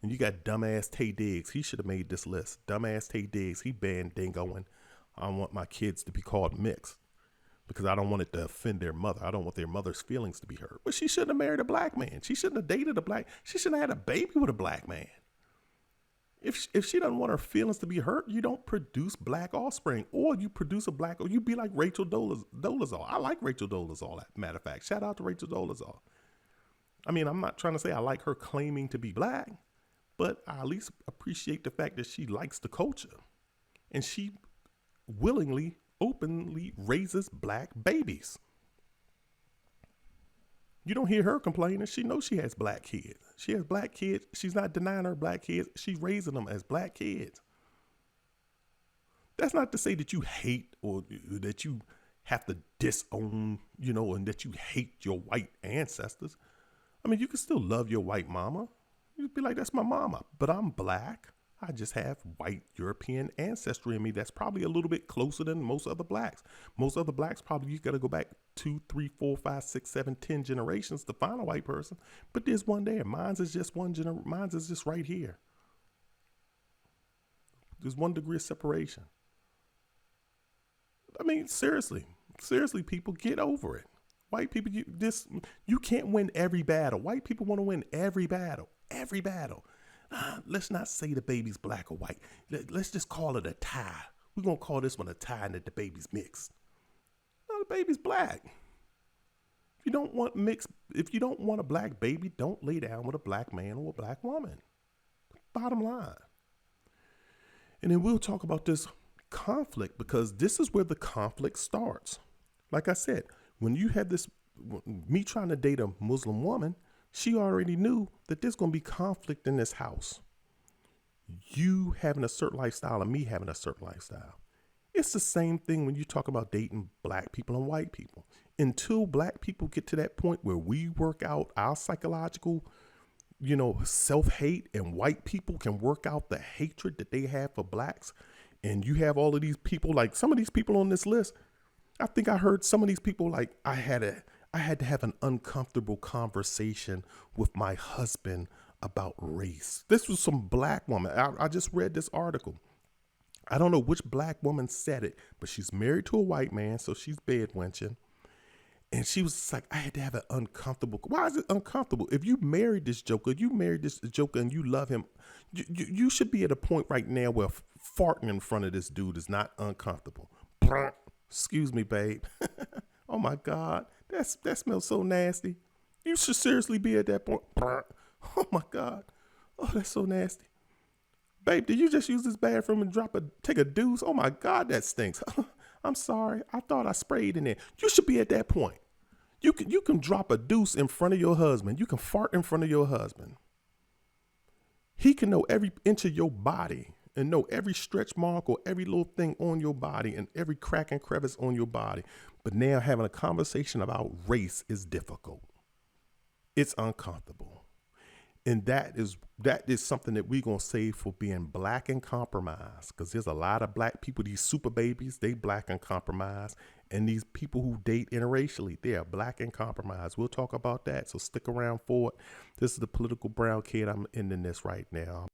And you got dumbass Tay Diggs. He should have made this list. Dumbass Tay Diggs. He banned dingoing. I don't want my kids to be called mixed. Because I don't want it to offend their mother. I don't want their mother's feelings to be hurt. But she shouldn't have married a black man. She shouldn't have dated a black. She shouldn't have had a baby with a black man. If she doesn't want her feelings to be hurt, you don't produce black offspring. Or you produce a black, or you be like Rachel Dolezal. I like Rachel Dolezal, matter of fact. Shout out to Rachel Dolezal. I mean, I'm not trying to say I like her claiming to be black, but I at least appreciate the fact that she likes the culture. And she willingly, openly raises black babies. You don't hear her complaining. She knows she has black kids. She has black kids. She's not denying her black kids. She's raising them as black kids. That's not to say that you hate or that you have to disown, and that you hate your white ancestors. I mean, you can still love your white mama. You'd be like, that's my mama, but I'm black. I just have white European ancestry in me that's probably a little bit closer than most other blacks. Most other blacks probably you got to go back 2, 3, 4, 5, 6, 7, 10 generations to find a white person. But there's one there. Mine's is just mine's is just right here. There's 1 degree of separation. I mean, seriously, people, get over it. White people, you can't win every battle. White people want to win every battle. Let's not say the baby's black or white. Let's just call it a tie. We're going to call this one a tie and that the baby's mixed. No, the baby's black. If you don't want a black baby, don't lay down with a black man or a black woman. Bottom line. And then we'll talk about this conflict, because this is where the conflict starts. Like I said, when you had me trying to date a Muslim woman, she already knew that there's going to be conflict in this house. You having a certain lifestyle and me having a certain lifestyle. It's the same thing when you talk about dating black people and white people. Until black people get to that point where we work out our psychological, self-hate, and white people can work out the hatred that they have for blacks. And you have all of these people, like some of these people on this list. I think I heard some of these people like, I had to have an uncomfortable conversation with my husband about race. This was some black woman. I just read this article. I don't know which black woman said it, but she's married to a white man, so she's bedwenching. And she was like, I had to have an uncomfortable. Why is it uncomfortable? If you married this joker, and you love him, you should be at a point right now where farting in front of this dude is not uncomfortable. Excuse me, babe. Oh my God. That smells so nasty. You should seriously be at that point. Oh my God. Oh, that's so nasty. Babe, did you just use this bathroom and take a deuce? Oh my God, that stinks. I'm sorry. I thought I sprayed in there. You should be at that point. You can drop a deuce in front of your husband. You can fart in front of your husband. He can know every inch of your body and know every stretch mark or every little thing on your body and every crack and crevice on your body. But now having a conversation about race is difficult. It's uncomfortable. And that is something that we're going to save for being black and compromised, because there's a lot of black people, these super babies, they black and compromised. And these people who date interracially, they are black and compromised. We'll talk about that. So stick around for it. This is the Political Brown Kid. I'm ending this right now.